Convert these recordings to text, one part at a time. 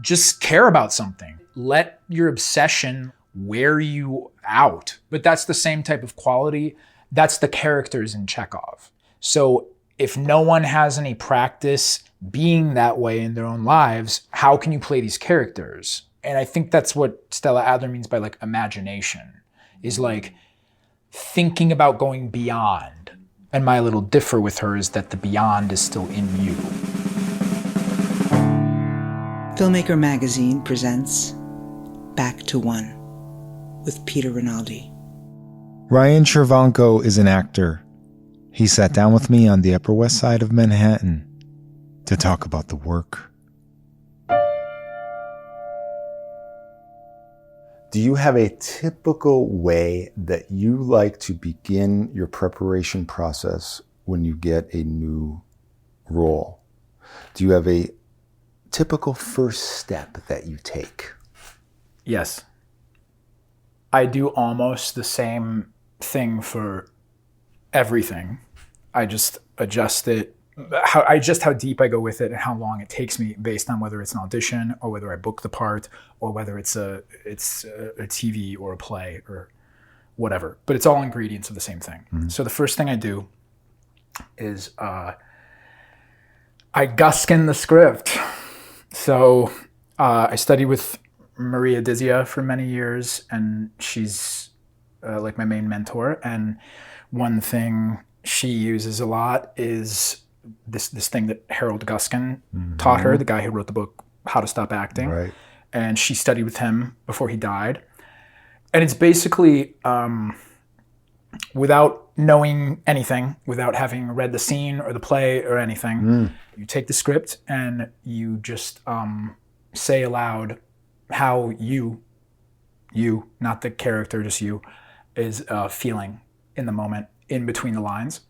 just care about something. Let your obsession wear you out. But that's the same type of quality. That's the characters in Chekhov. So if no one has any practice being that way in their own lives, how can you play these characters? And I think that's what Stella Adler means by like imagination, is like thinking about going beyond. And my little differ with her is that the beyond is still in you. Filmmaker Magazine presents Back to One with Peter Rinaldi. Ryan Czerwonko is an actor. He sat down with me on the Upper West Side of Manhattan to talk about the work. Do you have a typical way that you like to begin your preparation process when you get a new role? Do you have a typical first step that you take? Yes. I do almost the same thing for everything. I just adjust it. How deep I go with it and how long it takes me based on whether it's an audition or whether I book the part or whether it's a TV or a play or whatever. But it's all ingredients of the same thing. Mm-hmm. So the first thing I do is I Guskin the script. So I studied with Maria Dizia for many years, and she's like my main mentor. And one thing she uses a lot is this thing that Harold Guskin taught her, the guy who wrote the book How to Stop Acting. Right. And she studied with him before he died. And it's basically without knowing anything, without having read the scene or the play or anything, you take the script and you just say aloud how you, not the character, just you, is feeling in the moment in between the lines.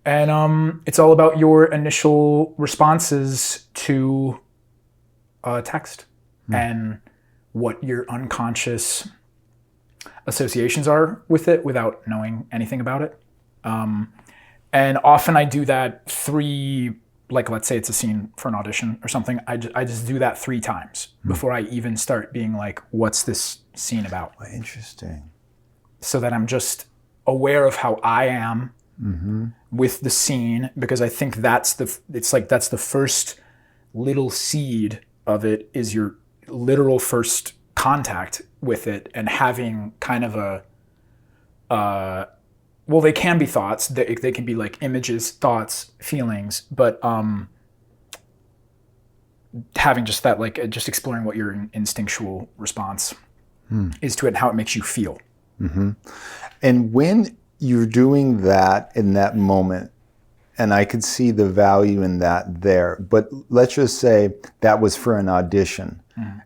And it's all about your initial responses to text and what your unconscious associations are with it without knowing anything about it. And often I do that like let's say it's a scene for an audition or something, I just do that 3 times before I even start being like, what's this scene about? Interesting. So that I'm just aware of how I am with the scene, because I think that's the first little seed of it, is your literal first contact with it, and having kind of well, they can be thoughts, they can be like images, thoughts, feelings, but having just that, like just exploring what your instinctual response is to it and how it makes you feel. And when you're doing that in that moment, and I could see the value in that there, but let's just say that was for an audition,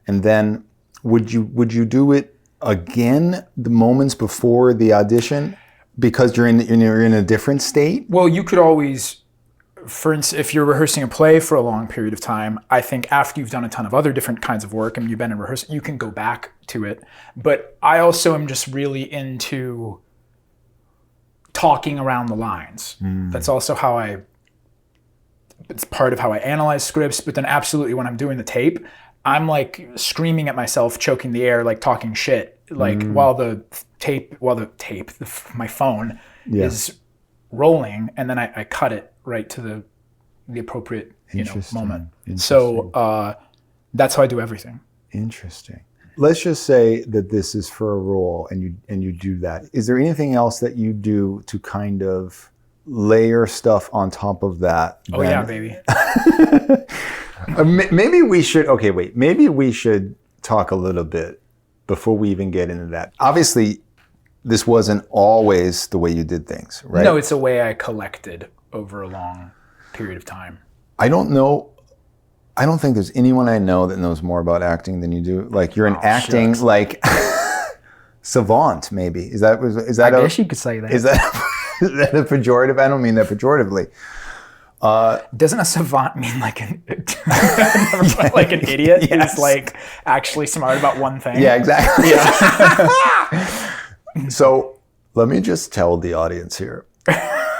and then would you do it again the moments before the audition because you're in a different state? Well, you could always, for instance, if you're rehearsing a play for a long period of time, I think after you've done a ton of other different kinds of work and you've been in rehearsal, you can go back to it. But I also am just really into talking around the lines. That's also it's part of how I analyze scripts. But then absolutely when I'm doing the tape, I'm like screaming at myself, choking the air, like talking shit, like while my phone is rolling, and then I cut it right to the appropriate moment. So that's how I do everything. Interesting. Let's just say that this is for a role and you do that. Is there anything else that you do to kind of layer stuff on top of that? Oh yeah, baby. Maybe we should talk a little bit before we even get into that. Obviously, this wasn't always the way you did things, right? No, it's a way I collected over a long period of time. I don't think there's anyone I know that knows more about acting than you do. Like you're an acting shucks. Like savant, maybe. Is that I guess you could say that. Is that a pejorative? I don't mean that pejoratively. Doesn't a savant mean like an like an idiot who's like actually smart about one thing? Yeah, exactly. Yeah. So let me just tell the audience here.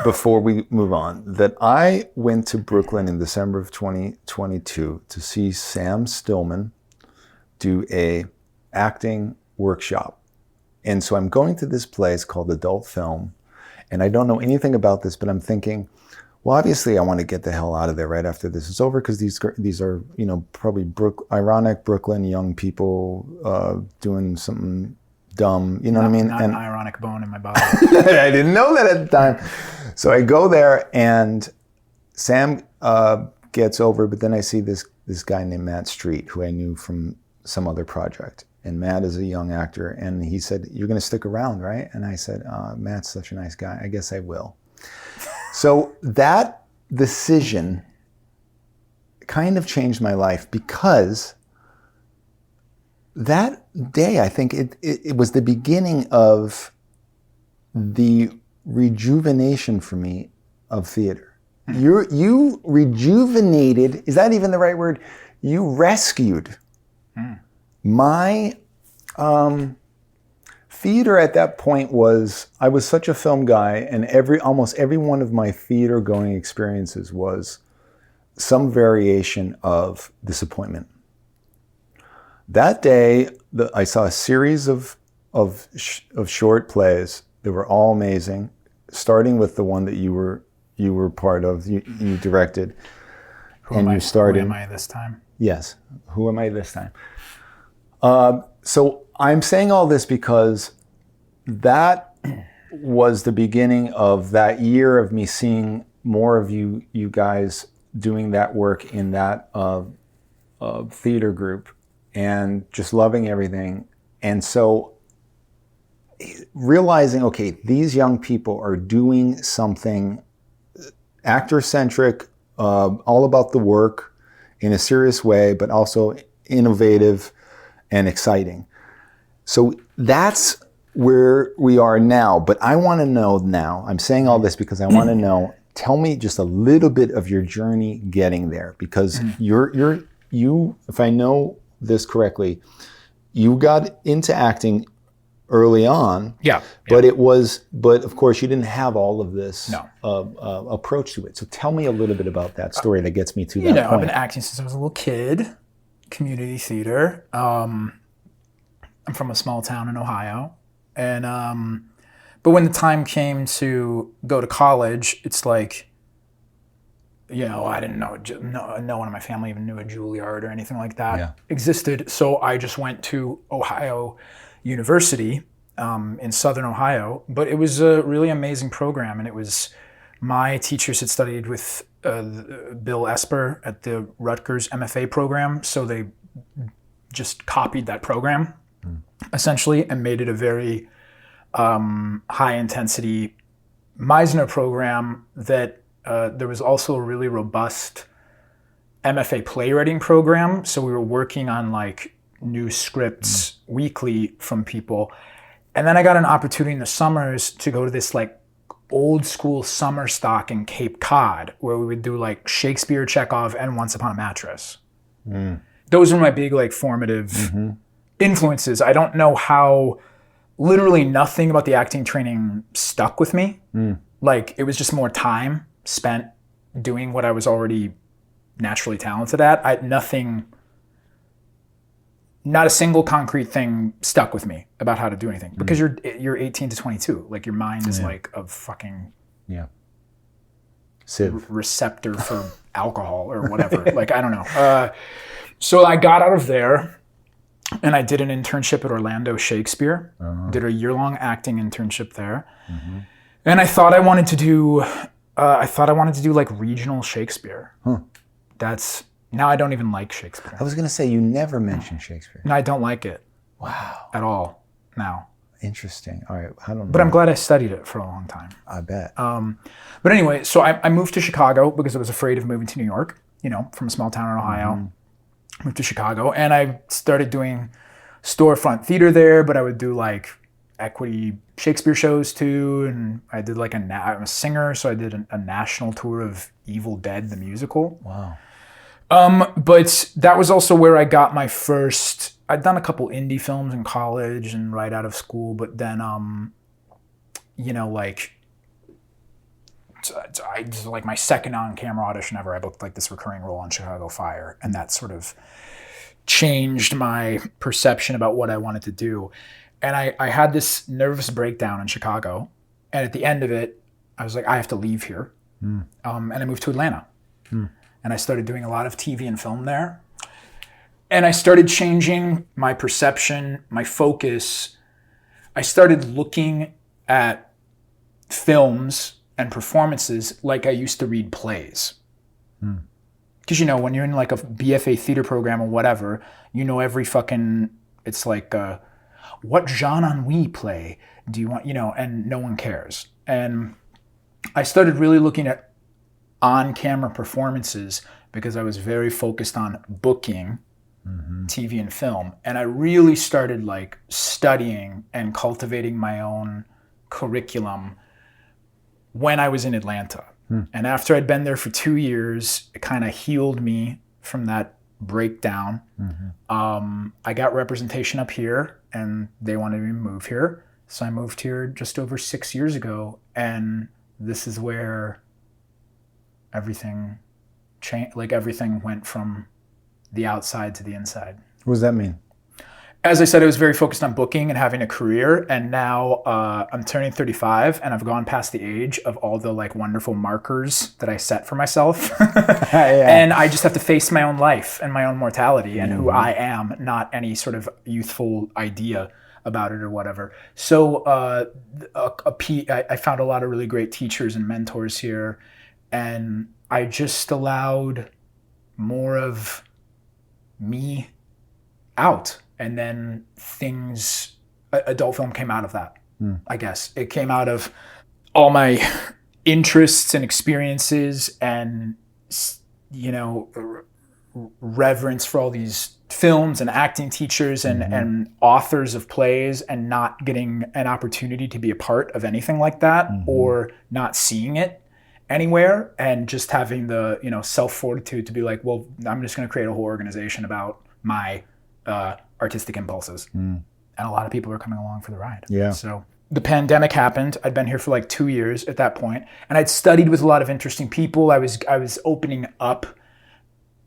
before we move on, that I went to Brooklyn in December of 2022 to see Sam Stillman do a acting workshop. And so I'm going to this place called Adult Film, and I don't know anything about this, but I'm thinking, well, obviously I want to get the hell out of there right after this is over, because these are, you know, probably ironic Brooklyn young people doing something dumb, you know what I mean? Not an ironic bone in my body. I didn't know that at the time. So I go there, and Sam gets over, but then I see this guy named Matt Street, who I knew from some other project. And Matt is a young actor, and he said, "You're going to stick around, right?" And I said, "Matt's such a nice guy. I guess I will." So that decision kind of changed my life, because that day, I think it was the beginning of the rejuvenation for me of theater. You rejuvenated, is that even the right word? You rescued my theater at that point. I was such a film guy, and almost every one of my theater going experiences was some variation of disappointment. That day, I saw a series of short plays that were all amazing, starting with the one that you were part of, you directed, Who am I this time? Yes, Who Am I This Time? So I'm saying all this because that was the beginning of that year of me seeing more of you guys doing that work in that theater group, and just loving everything. And so realizing, okay, these young people are doing something actor-centric, all about the work in a serious way, but also innovative and exciting. So that's where we are now. But I want to know now, I'm saying all this because I want to know, tell me just a little bit of your journey getting there, because you, if I know this correctly, you got into acting early on. Yeah. But of course you didn't have all of this approach to it. So tell me a little bit about that story that gets me to that point. I've been acting since I was a little kid, community theater. I'm from a small town in Ohio. And, but when the time came to go to college, it's like, I didn't know, no one in my family even knew a Juilliard or anything like that existed. So I just went to Ohio University in Southern Ohio. But it was a really amazing program. And it was, my teachers had studied with Bill Esper at the Rutgers MFA program. So they just copied that program, essentially, and made it a very high intensity Meisner program that there was also a really robust MFA playwriting program. So we were working on like new scripts weekly from people. And then I got an opportunity in the summers to go to this like old school summer stock in Cape Cod, where we would do like Shakespeare, Chekhov, and Once Upon a Mattress. Those were my big like formative influences. I don't know how literally nothing about the acting training stuck with me. Like it was just more time spent doing what I was already naturally talented at. Not a single concrete thing stuck with me about how to do anything, because you're 18 to 22. Like your mind is like a fucking sieve receptor for alcohol or whatever. Like, I don't know. So I got out of there and I did an internship at Orlando Shakespeare, did a year-long acting internship there. And I thought I wanted to do like regional Shakespeare. Now I don't even like Shakespeare. I was going to say, you never mentioned Shakespeare. No, I don't like it. Wow. At all now. Interesting. All right. I don't know. But I'm glad I studied it for a long time. I bet. But anyway, so I moved to Chicago because I was afraid of moving to New York, from a small town in Ohio. Moved to Chicago, and I started doing storefront theater there, but I would do like equity Shakespeare shows too, and I did like I'm a singer, so I did a national tour of Evil Dead the musical. Wow. But that was also where I got my first. I'd done a couple indie films in college and right out of school, but then like I did like my second on-camera audition ever. I booked like this recurring role on Chicago Fire, and that sort of changed my perception about what I wanted to do. And I had this nervous breakdown in Chicago, and at the end of it, I was like, I have to leave here. And I moved to Atlanta. And I started doing a lot of TV and film there. And I started changing my perception, my focus. I started looking at films and performances like I used to read plays. Because, you know, when you're in like a BFA theater program or whatever, you know every fucking, it's like, what Jean Ennui play do you want, you know, and no one cares. And I started really looking at on-camera performances because I was very focused on booking TV and film. And I really started like studying and cultivating my own curriculum when I was in Atlanta. And after I'd been there for 2 years, it kind of healed me from that breakdown. I got representation up here and they wanted me to move here. So I moved here just over 6 years ago. And this is where everything changed. Like everything went from the outside to the inside. What does that mean? As I said, I was very focused on booking and having a career, and now I'm turning 35, and I've gone past the age of all the like wonderful markers that I set for myself. And I just have to face my own life and my own mortality and who I am, not any sort of youthful idea about it or whatever. So I found a lot of really great teachers and mentors here, and I just allowed more of me out. And then adult film came out of that, I guess. It came out of all my interests and experiences and, you know, reverence for all these films and acting teachers and authors of plays, and not getting an opportunity to be a part of anything like that or not seeing it anywhere, and just having the, you know, self-fortitude to be like, well, I'm just going to create a whole organization about my artistic impulses. And a lot of people are coming along for the ride. So the pandemic happened. I'd been here for like 2 years at that point, and I'd studied with a lot of interesting people. I was opening up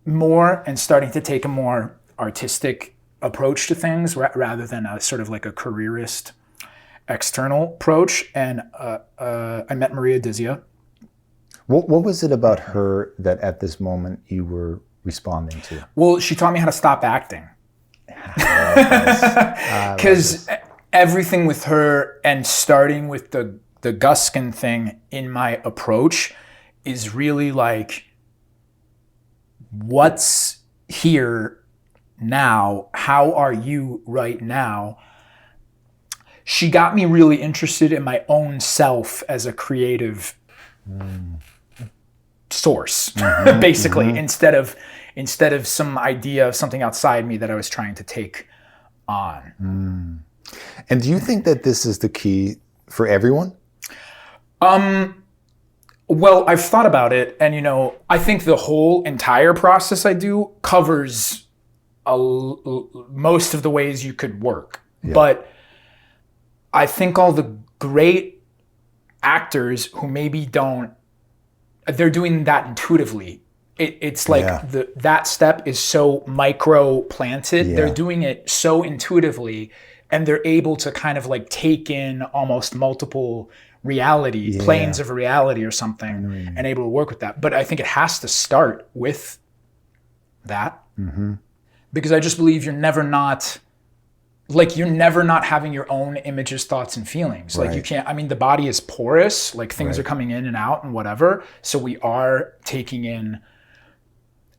more and starting to take a more artistic approach to things rather than a sort of like a careerist external approach. And I met Maria Dizia. What was it about her that at this moment you were responding to? Well, she taught me how to stop acting. Because everything with her, and starting with the Guskin thing in my approach, is really like, what's here now? How are you right now? She got me really interested in my own self as a creative source, basically, instead of some idea of something outside me that I was trying to take on. And do you think that this is the key for everyone? Well, I've thought about it, and, you know, I think the whole entire process I do covers most of the ways you could work. But I think all the great actors who maybe they're doing that intuitively. It's like that step is so micro planted. They're doing it so intuitively, and they're able to kind of like take in almost multiple planes of reality or something, and able to work with that. But I think it has to start with that, because I just believe you're never not having your own images, thoughts, and feelings. Like you can't, I mean, the body is porous, like things are coming in and out and whatever. So we are taking in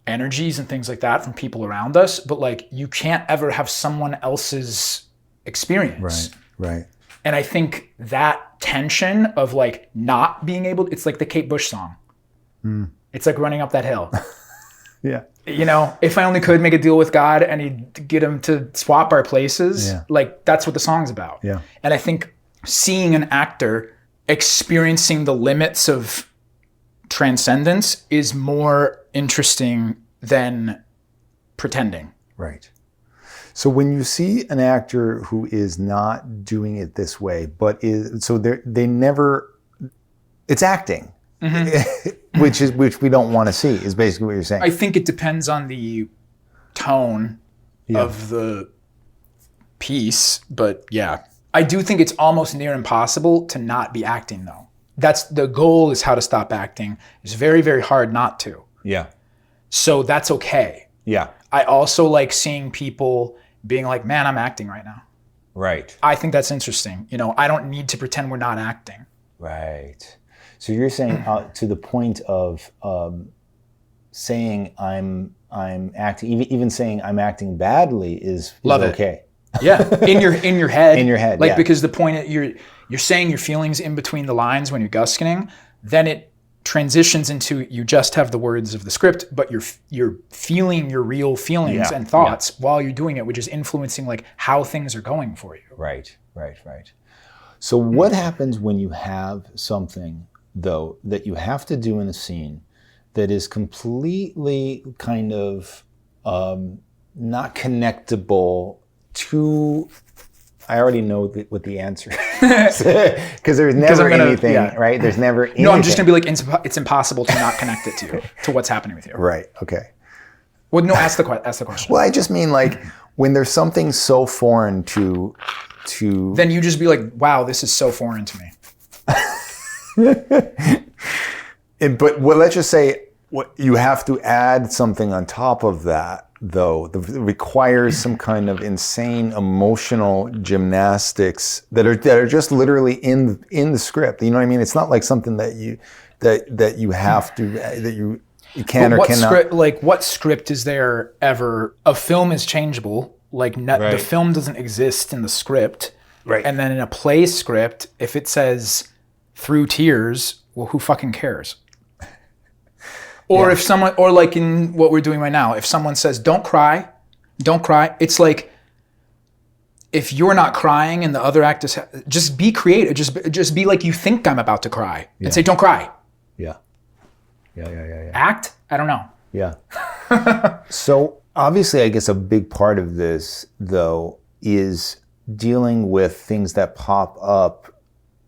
energies and things like that from people around us, but like you can't ever have someone else's experience. Right. And I think that tension of like not being able, it's like the Kate Bush song. It's like running up that hill. You know, if I only could make a deal with God and he'd get him to swap our places, like that's what the song's about. And I think seeing an actor experiencing the limits of transcendence is more interesting than pretending. Right. So when you see an actor who is not doing it this way, but it's acting. which we don't want to see, is basically what you're saying. I think it depends on the tone of the piece, but yeah. I do think it's almost near impossible to not be acting, though. That's the goal, is how to stop acting. It's very, very hard not to. Yeah. So that's okay. Yeah. I also like seeing people being like, man, I'm acting right now. Right. I think that's interesting. You know, I don't need to pretend we're not acting. Right. So you're saying to the point of saying I'm acting, even saying I'm acting badly is okay. Yeah, in your head. In your head, like yeah. Because the point you're saying your feelings in between the lines when you're gusking, then it transitions into you just have the words of the script, but you're feeling your real feelings and thoughts while you're doing it, which is influencing like how things are going for you. Right. So what happens when you have something, though, that you have to do in a scene that is completely kind of not connectable to, I already know what the answer is, because there's never anything, right? There's never anything. No, I'm just going to be like, it's impossible to not connect it to you, to what's happening with you. Right, okay. Well, no, ask the question. Well, I just mean like when there's something so foreign to... Then you just be like, wow, this is so foreign to me. But let's just say you have to add something on top of that, though, that requires some kind of insane emotional gymnastics that are just literally in the script. You know what I mean? It's not like something that you have to, that you can or cannot. What script is there ever? A film is changeable. The film doesn't exist in the script. Right. And then in a play script, if it says through tears, well, who fucking cares? Or if someone, or like in what we're doing right now, if someone says, don't cry, it's like, if you're not crying and the other actors, just be creative. Just be like, you think I'm about to cry and say, don't cry. Yeah. Act? I don't know. Yeah. So obviously, I guess a big part of this, though, is dealing with things that pop up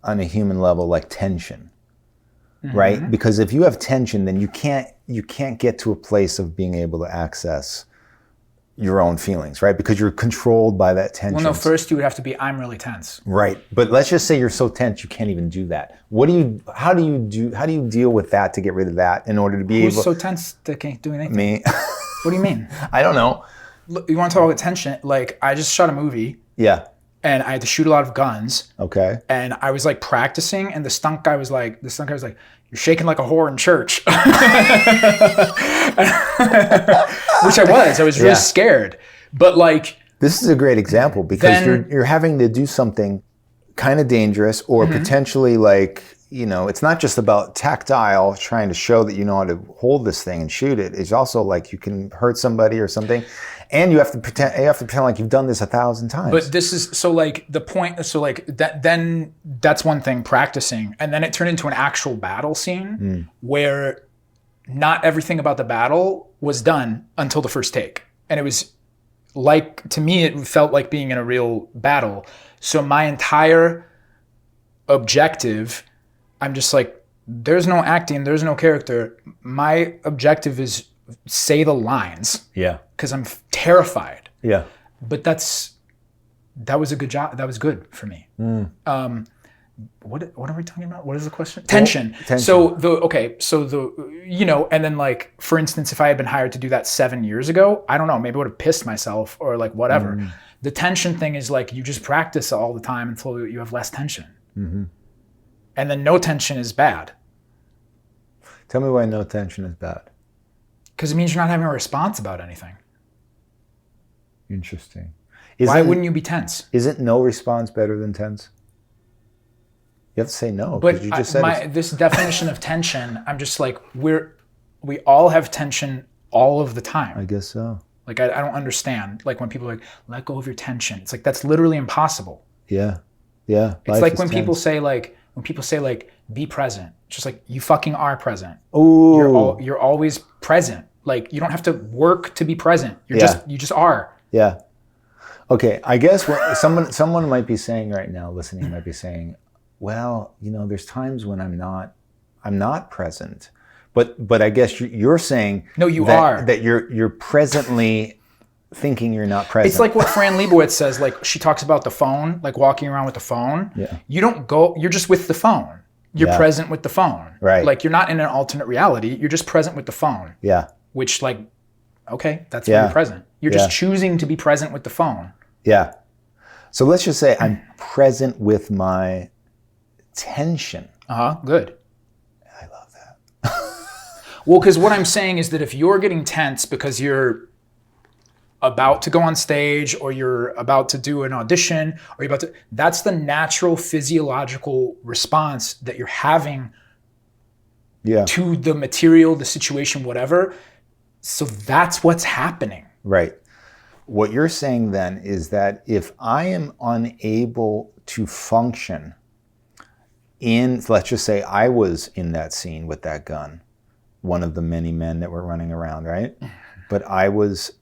on a human level, like tension. Right? Because if you have tension, then you can't get to a place of being able to access your own feelings, right? Because you're controlled by that tension. Well, no, first you would have to be, I'm really tense. Right. But let's just say you're so tense you can't even do that. How do you deal with that to get rid of that in order to be able... Who's so tense that can't do anything? Me. What do you mean? I don't know. Look, you want to talk about tension? Like, I just shot a movie. Yeah. And I had to shoot a lot of guns. Okay. And I was like practicing, and the stunt guy was like, you're shaking like a whore in church. Which I was really scared. But like... This is a great example because you're having to do something kind of dangerous or potentially like, it's not just about tactile trying to show that you know how to hold this thing and shoot it. It's also like you can hurt somebody or something. And you have to pretend like you've done this 1,000 times. But this is so like the point. So like that. Then that's one thing, practicing, and then it turned into an actual battle scene where not everything about the battle was done until the first take, and it was like, to me, it felt like being in a real battle. So my entire objective, I'm just like, there's no acting, there's no character. My objective is say the lines. Yeah. Because I'm terrified. Yeah. But that was a good job. That was good for me. What are we talking about? What is the question? Tension. So and then like, for instance, if I had been hired to do that 7 years ago, I don't know, maybe I would have pissed myself or like whatever. The tension thing is like, you just practice all the time until you have less tension. And then no tension is bad. Tell me why no tension is bad. Because it means you're not having a response about anything. Interesting. Why wouldn't you be tense? Isn't no response better than tense? You have to say no. But you just said this definition of tension, I'm just like, we all have tension all of the time. I guess so. Like, I don't understand. Like when people are like, let go of your tension. It's like, that's literally impossible. Yeah. Yeah. It's like when people say like, be present. It's just like, you fucking are present. Ooh. You're always present. Like, you don't have to work to be present. You just are. Yeah. Okay. I guess what someone might be saying right now, listening, might be saying, well, there's times when I I'm not present. But I guess you're saying No, you that, are. that you're presently thinking you're not present. It's like what Fran Lebowitz says, like she talks about the phone, like walking around with the phone. Yeah. You don't go, you're just with the phone. You're Yeah. present with the phone. Right. Like you're not in an alternate reality. You're just present with the phone. Yeah. Which like, okay, that's Yeah. where you're present. You're Yeah. just choosing to be present with the phone. Yeah. So let's just say I'm present with my tension. Good. I love that. Well, because what I'm saying is that if you're getting tense because you're about to go on stage or you're about to do an audition or you're about to, that's the natural physiological response that you're having Yeah. to the material, the situation, whatever. So that's what's happening. Right. What you're saying then is that if I am unable to function in, let's just say I was in that scene with that gun, one of the many men that were running around, right? But I was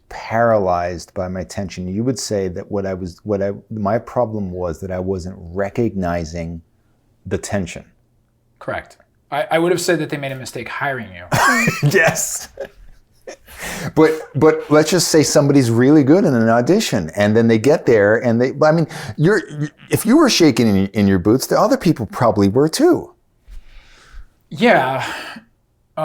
paralyzed by my tension. You would say that my problem was that I wasn't recognizing the tension. Correct. I would have said that they made a mistake hiring you. Yes. But let's just say somebody's really good in an audition, and then they get there, and if you were shaking in your boots, the other people probably were too. Yeah. Do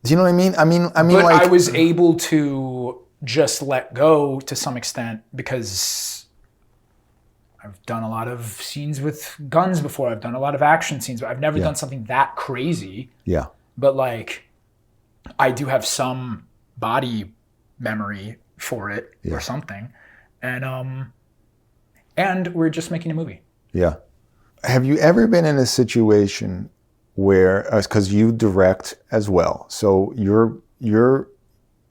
you know what I mean? I mean, But like I was able to just let go to some extent because I've done a lot of scenes with guns before. I've done a lot of action scenes, but I've never done something that crazy. Yeah. But like, I do have some body memory for it or something. And we're just making a movie. Yeah. Have you ever been in a situation where, because you direct as well, so you're,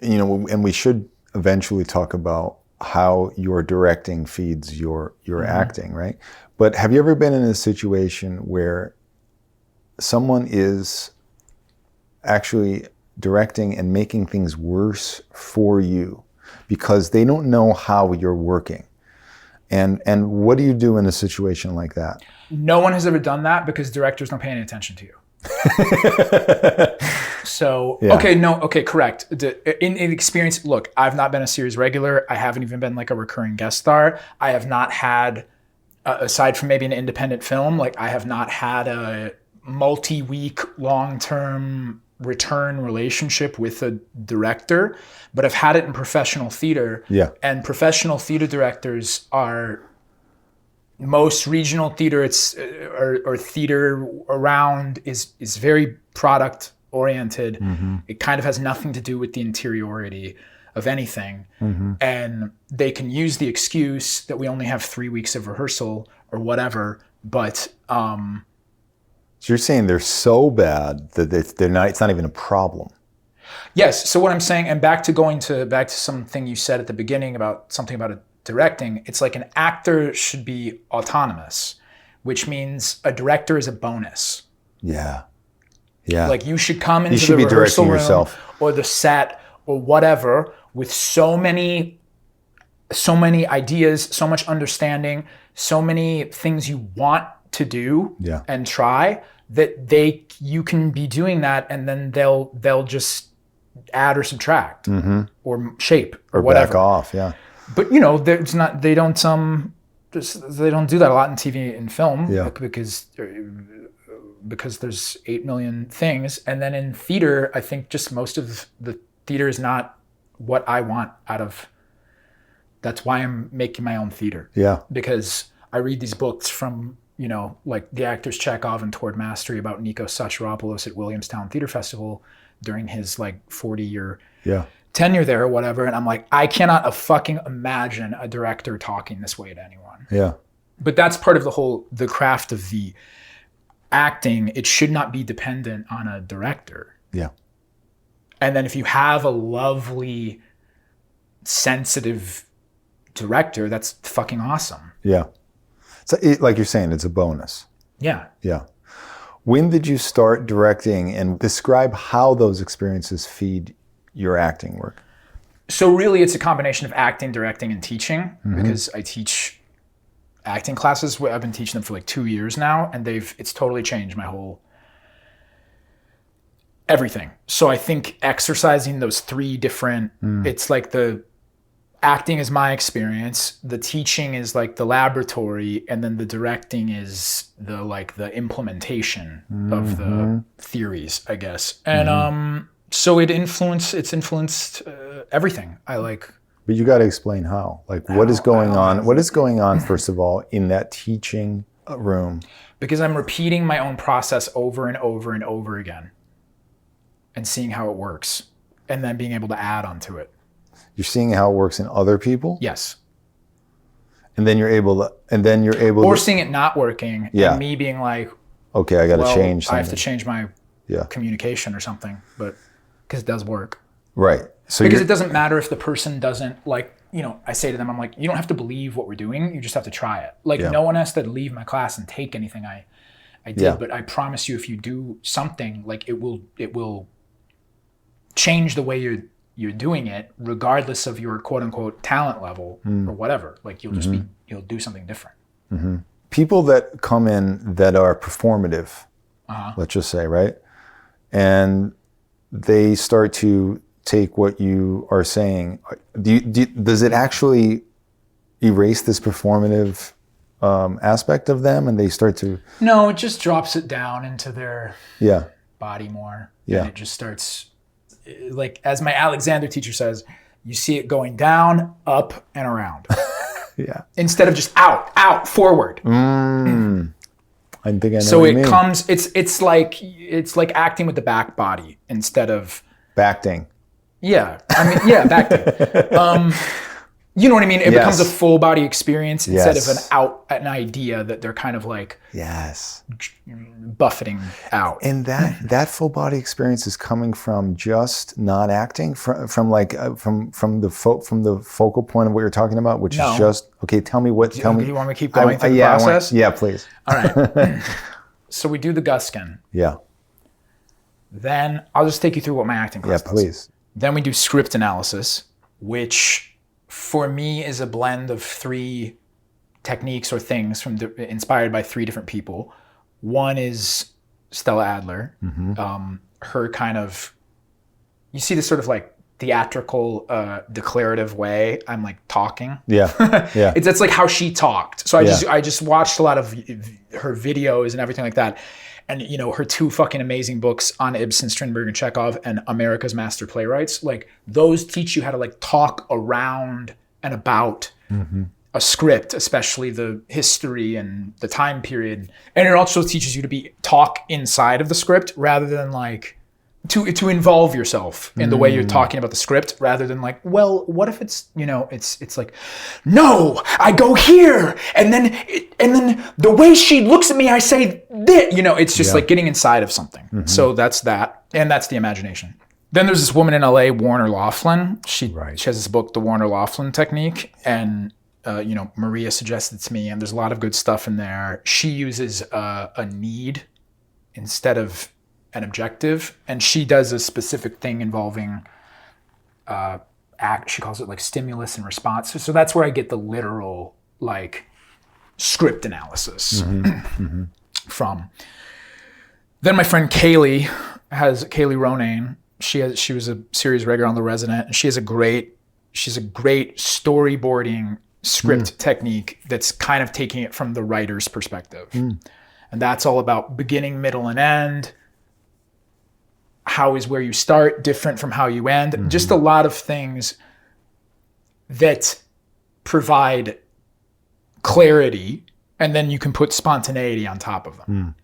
and we should eventually talk about how your directing feeds your acting, right? But have you ever been in a situation where someone is actually directing and making things worse for you because they don't know how you're working? And what do you do in a situation like that? No one has ever done that because directors don't pay any attention to you. So, okay, correct. In experience, look, I've not been a series regular. I haven't even been like a recurring guest star. I have not had, aside from maybe an independent film, like I have not had a multi-week, long-term return relationship with a director, but I've had it in professional theater. Yeah. And professional theater directors are, most regional theater or theater around is very product oriented. Mm-hmm. It kind of has nothing to do with the interiority of anything. Mm-hmm. And they can use the excuse that we only have 3 weeks of rehearsal or whatever, but so you're saying they're so bad that it's not even a problem. Yes. So what I'm saying, and back to something you said at the beginning about something about a directing, it's like an actor should be autonomous, which means a director is a bonus. Yeah. Yeah. Like you should come into should the be rehearsal directing room yourself. or the set or whatever with so many ideas, so much understanding, so many things you want to do and try that you can be doing that, and then they'll just add or subtract or shape or whatever. Back off. Yeah. But they don't do that a lot in TV and film because there's 8 million things. And then in theater, I think just most of the theater is not what I want out of. That's why I'm making my own theater. Yeah. Because I read these books from, like the actors Chekhov and Toward Mastery about Nikos Psacharopoulos at Williamstown Theater Festival during his like 40-year tenure there or whatever. And I'm like, I cannot fucking imagine a director talking this way to anyone. Yeah. But that's part of the craft of the acting. It should not be dependent on a director. Yeah. And then if you have a lovely, sensitive director, that's fucking awesome. Yeah. So like you're saying, it's a bonus. Yeah. Yeah. When did you start directing, and describe how those experiences feed your acting work? So really it's a combination of acting, directing, and teaching because I teach acting classes. I've been teaching them for like 2 years now, and it's totally changed my whole everything. So I think exercising those 3 different, it's like the acting is my experience, the teaching is like the laboratory, and then the directing is the implementation of the theories, I guess. And so it's influenced everything. But you got to explain how. Like, what is going on? What is going on, first of all, in that teaching room? Because I'm repeating my own process over and over and over again and seeing how it works and then being able to add onto it. You're seeing how it works in other people? Yes. And then you're able to... Or seeing it not working and me being like, okay, I got to change something. I have to change my communication or something, but because it does work. Right. So because it doesn't matter if the person doesn't I say to them, I'm like, you don't have to believe what we're doing. You just have to try it. No one has to leave my class and take anything I did, but I promise you, if you do something, it will change the way you're doing it, regardless of your quote unquote talent level or whatever. You'll just you'll do something different. People that come in that are performative, let's just say, right? And they start to take what you are saying. Does it actually erase this performative aspect of them, and they start to... No, it just drops it down into their body more. Yeah. And it just starts, as my Alexander teacher says, you see it going down, up, and around. Yeah. Instead of just out, forward. I think I know so what it you mean. comes, it's like acting with the back body instead of... Backting. Yeah. Backting. You know what I mean? It becomes a full body experience instead of an idea that they're kind of buffeting out. And that full body experience is coming from just not acting, from the focal point of what you're talking about, which is just okay. Tell me. You want me to keep going through the process? Please. All right. So we do the Guskin. Yeah. Then I'll just take you through what my acting class does. Please. Then we do script analysis, which for me is a blend of 3 techniques or things inspired by 3 different people. One is Stella Adler. Her kind of, you see this sort of theatrical, declarative way I'm talking. Yeah. That's how she talked. So I just watched a lot of her videos and everything like that. And, her 2 fucking amazing books on Ibsen, Strindberg, and Chekhov, and America's Master Playwrights, those teach you how to talk around and about a script, especially the history and the time period. And it also teaches you to talk inside of the script rather than to involve yourself in the way you're talking about the script, rather than what if it's, it's no, I go here, and then the way she looks at me, I say this, it's just getting inside of something. So that's that, and that's the imagination. Then there's this woman in LA, Warner Laughlin. She has this book, The Warner Laughlin Technique, and Maria suggested it to me, and there's a lot of good stuff in there. She uses a need instead of an objective, and she does a specific thing involving she calls it stimulus and response. So that's where I get the literal script analysis from. Then my friend Kaylee Ronayne, she was a series regular on The Resident, and she's a great storyboarding script technique that's kind of taking it from the writer's perspective. And that's all about beginning, middle, and end. How is where you start different from how you end? Just a lot of things that provide clarity, and then you can put spontaneity on top of them.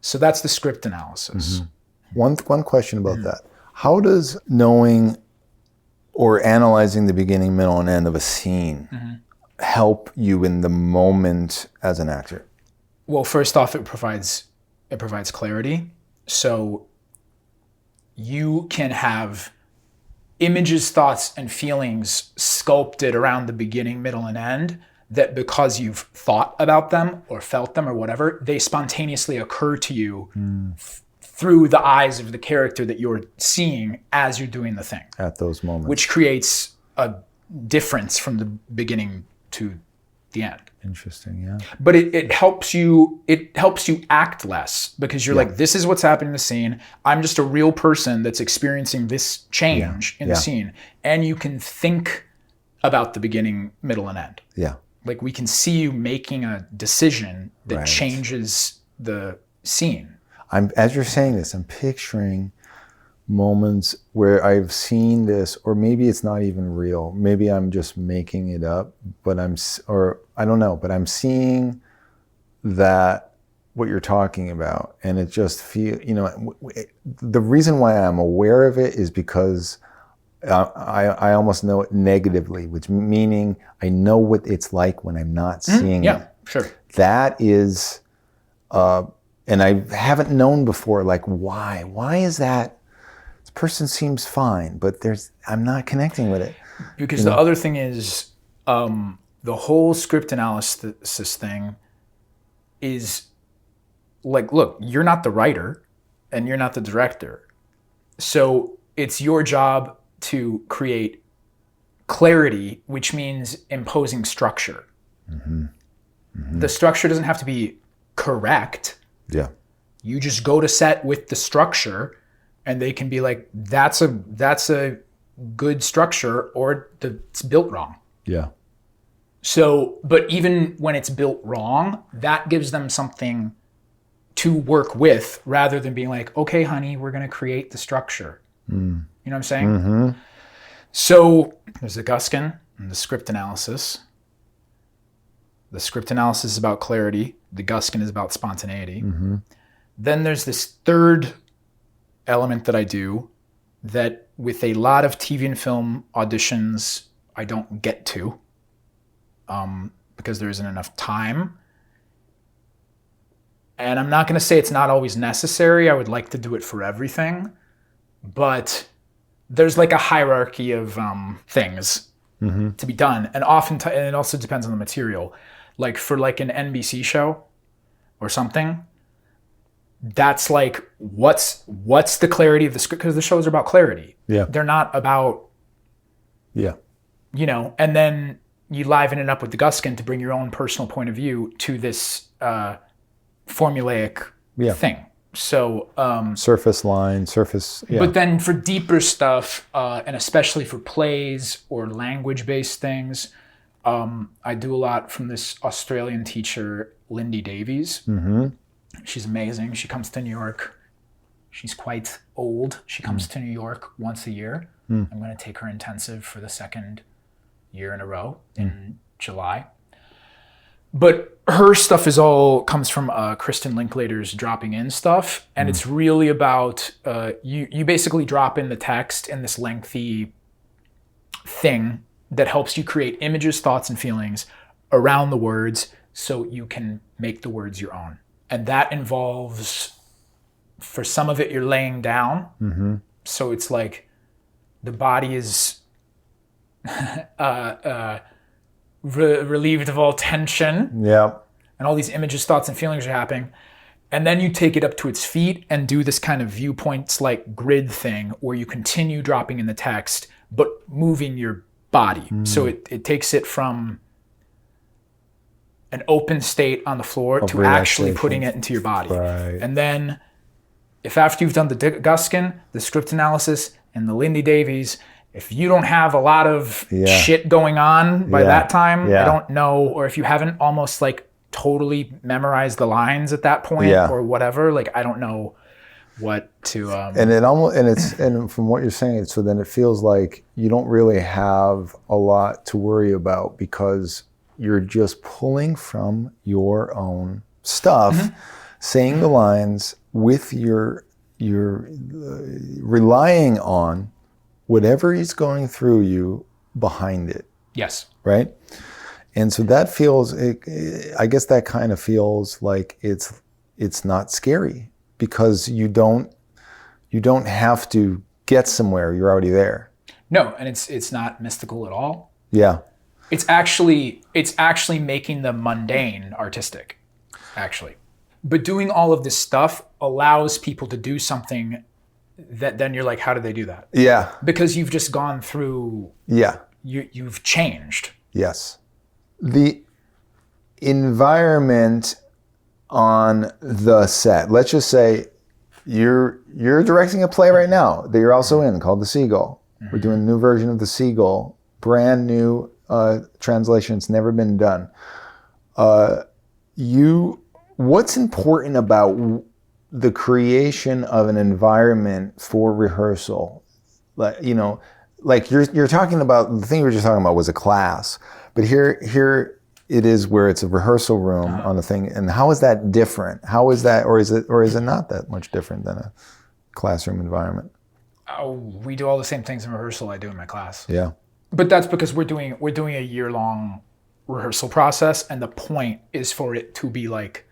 So that's the script analysis. One question about that. How does knowing or analyzing the beginning, middle, and end of a scene help you in the moment as an actor? Well, first off, it provides clarity. So you can have images, thoughts, and feelings sculpted around the beginning, middle, and end that because you've thought about them or felt them or whatever, they spontaneously occur to you through the eyes of the character that you're seeing as you're doing the thing. At those moments. Which creates a difference from the beginning to the end. Interesting, yeah. But it helps you act less, because you're like, this is what's happening in the scene. I'm just a real person that's experiencing this change in the scene. And you can think about the beginning, middle, and end. Yeah. Like, we can see you making a decision that changes the scene. As you're saying this, I'm picturing moments where I've seen this, or maybe it's not even real. Maybe I'm just making it up, but I don't know, but I'm seeing that what you're talking about, and it just the reason why I'm aware of it is because I almost know it negatively, which meaning I know what it's like when I'm not seeing it. Yeah, sure. That is, and I haven't known before, like, why is that? Person seems fine, but I'm not connecting with it. Because the other thing is, the whole script analysis thing is like, look, you're not the writer and you're not the director. So it's your job to create clarity, which means imposing structure. Mm-hmm. Mm-hmm. The structure doesn't have to be correct. Yeah. You just go to set with the structure, and they can be like, that's a good structure, or it's built wrong. Yeah. So, but even when it's built wrong, that gives them something to work with, rather than being like, okay, honey, we're going to create the structure. You know what I'm saying? Mm-hmm. So there's the Guskin and the script analysis. The script analysis is about clarity. The Guskin is about spontaneity. Mm-hmm. Then there's this third element that I do that, with a lot of TV and film auditions, I don't get to because there isn't enough time. And I'm not going to say it's not always necessary. I would like to do it for everything, but there's like a hierarchy of things to be done. And and it also depends on the material. Like for like an NBC show or something, that's like, what's the clarity of the script? Because the shows are about clarity. Yeah. They're not about, and then you liven it up with the Guskin to bring your own personal point of view to this formulaic thing. So surface line. But then for deeper stuff, and especially for plays or language-based things, I do a lot from this Australian teacher, Lindy Davies. Mm-hmm. She's amazing. She comes to New York. She's quite old. She comes to New York once a year. I'm going to take her intensive for the second year in a row in July. But her stuff comes from Kristen Linklater's dropping in stuff. And it's really about, you basically drop in the text in this lengthy thing that helps you create images, thoughts, and feelings around the words so you can make the words your own. And that involves, for some of it, you're laying down. Mm-hmm. So it's like the body is relieved of all tension. Yeah. And all these images, thoughts, and feelings are happening. And then you take it up to its feet and do this kind of viewpoints like grid thing where you continue dropping in the text, but moving your body. So it takes it from an open state on the floor to actually putting it into your body. Right. And then if after you've done the Guskin, the script analysis, and the Lindy Davies, if you don't have a lot of shit going on by that time, I don't know, or if you haven't almost like totally memorized the lines at that point or whatever, like I don't know what to and from what you're saying, so then it feels like you don't really have a lot to worry about because you're just pulling from your own stuff, saying the lines with you're relying on whatever is going through you behind it. Yes. Right? And so that feels, I guess that kind of feels like it's not scary because you don't have to get somewhere. You're already there. No, and it's not mystical at all. Yeah. It's actually making the mundane artistic, actually. But doing all of this stuff allows people to do something that then you're like, how did they do that? Yeah. Because you've just gone through. Yeah. You've changed. Yes. The environment on the set. Let's just say you're directing a play right now that you're also in called The Seagull. We're doing a new version of The Seagull, brand new translation. It's never been done. What's important about the creation of an environment for rehearsal? Like, you know, like you're talking about, the thing you were just talking about was a class, but here it is where it's a rehearsal room on the thing. And how is that different? How is that, or is it not that much different than a classroom environment? Oh, we do all the same things in rehearsal I do in my class. Yeah. But that's because we're doing a year-long rehearsal process, and the point is for it to be like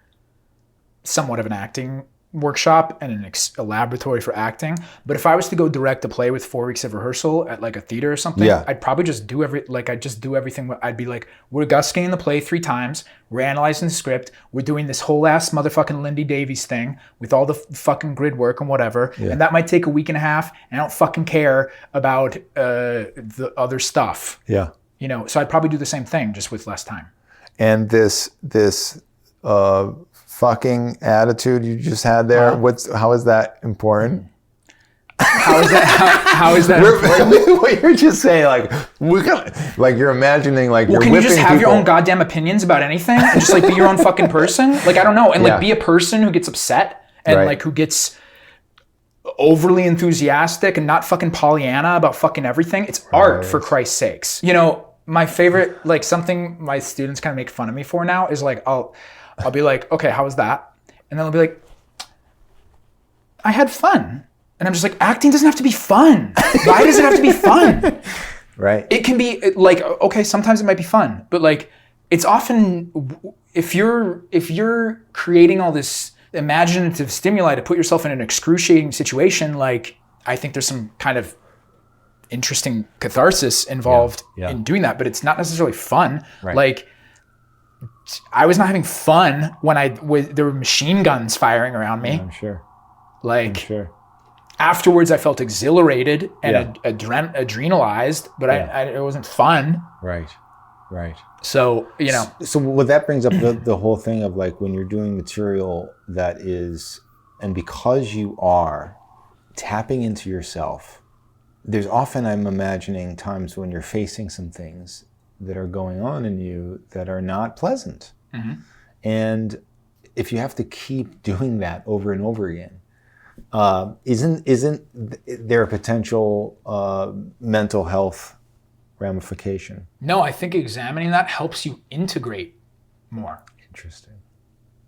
somewhat of an acting workshop and a laboratory for acting. But if I was to go direct a play with 4 weeks of rehearsal at like a theater or something, I'd probably just do everything. I'd be like, we're gusking the play 3 times, we're analyzing the script, we're doing this whole ass motherfucking Lindy Davies thing with all the fucking grid work and whatever, and that might take a week and a half, and I don't fucking care about the other stuff. Yeah. You know, so I'd probably do the same thing, just with less time. And this fucking attitude you just had there, how is that important? How is that important? What you're just saying, like you're imagining, like, well, you're can you just have people. your own goddamn opinions about anything and just like be your own fucking person? Like, I don't know, and like be a person who gets upset and like who gets overly enthusiastic and not fucking Pollyanna about fucking everything. It's art, for Christ's sakes. You know, my favorite, like, something my students kind of make fun of me for now is like, I'll be like, okay, how was that? And then they'll be like, I had fun. And I'm just like, acting doesn't have to be fun. Why does it have to be fun? Right. It can be like, okay, sometimes it might be fun, but like, it's often, if you're creating all this imaginative stimuli to put yourself in an excruciating situation, like, I think there's some kind of interesting catharsis involved in doing that, but it's not necessarily fun. Right. Like, I was not having fun when there were machine guns firing around me. I'm sure. Like, I'm sure. Afterwards, I felt exhilarated and adrenalized, but it wasn't fun. Right. So, you know. So what that brings up the whole thing of, like, when you're doing material that is, and because you are tapping into yourself, there's often, I'm imagining, times when you're facing some things that are going on in you that are not pleasant. Mm-hmm. And if you have to keep doing that over and over again, isn't there a potential mental health ramification? No, I think examining that helps you integrate more. Interesting.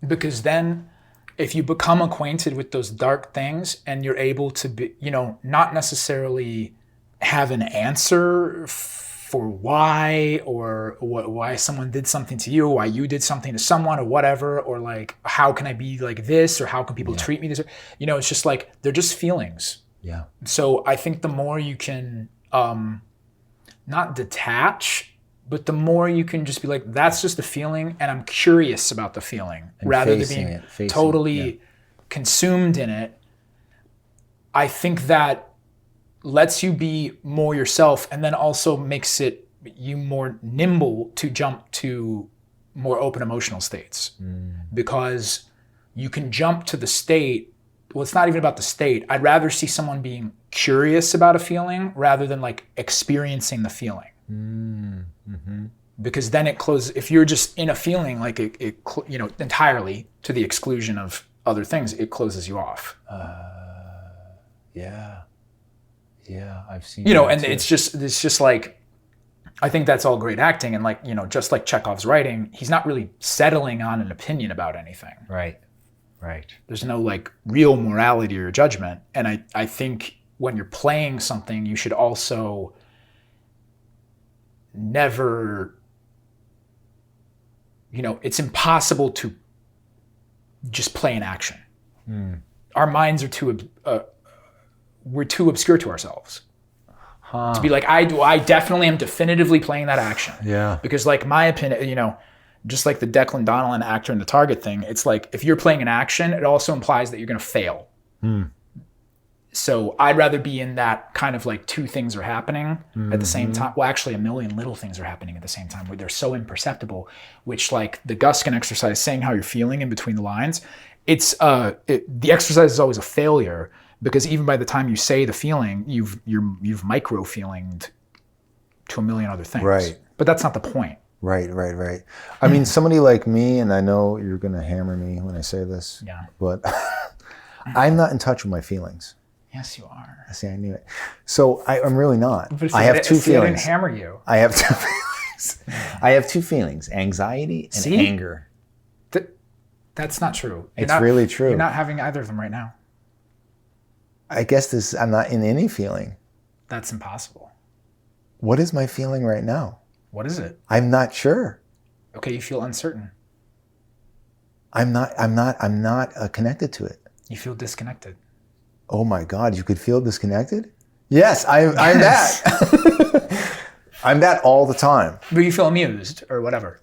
Because then if you become acquainted with those dark things and you're able to be, you know, not necessarily have an answer for why, or why someone did something to you, why you did something to someone, or whatever, or like, how can I be like this, or how can people treat me this? You know, it's just like, they're just feelings. Yeah. So I think the more you can not detach, but the more you can just be like, that's just a feeling, and I'm curious about the feeling, and rather than being totally consumed in it. I think that lets you be more yourself, and then also makes you more nimble to jump to more open emotional states. Because you can jump to the state. Well, it's not even about the state. I'd rather see someone being curious about a feeling rather than like experiencing the feeling. Mm-hmm. Because then it closes. If you're just in a feeling, like it you know, entirely to the exclusion of other things, it closes you off. Yeah, I've seen. You know, and too. It's just like, I think that's all great acting, and like, you know, just like Chekhov's writing, he's not really settling on an opinion about anything. Right. There's no like real morality or judgment, and I think when you're playing something, you should also never, you know, it's impossible to just play an action. Our minds are we're too obscure to ourselves to be like, I definitely am definitively playing that action. Yeah. Because like my opinion, you know, just like the Declan Donnellan actor in the Target thing, it's like, if you're playing an action, it also implies that you're going to fail. So I'd rather be in that kind of like two things are happening at the same time. Well, actually a million little things are happening at the same time where they're so imperceptible, which like the Guskin exercise, saying how you're feeling in between the lines, the exercise is always a failure because even by the time you say the feeling, you've micro feelinged to a million other things. Right. But that's not the point. Right. I mean, somebody like me, and I know you're going to hammer me when I say this, Yeah. but I'm not in touch with my feelings. Yes, you are. See, I knew it. So I'm really not. But I have two I didn't feelings. hammer you. I have two feelings. I have two feelings: anxiety and anger. That's not true. It's really true. You're not having either of them right now. I guess I'm not in any feeling. That's impossible. What is my feeling right now? What is it? I'm not sure. Okay, you feel uncertain. I'm not connected to it. You feel disconnected. Oh my God, you could feel disconnected? Yes, I'm that. I'm that all the time. But you feel amused or whatever.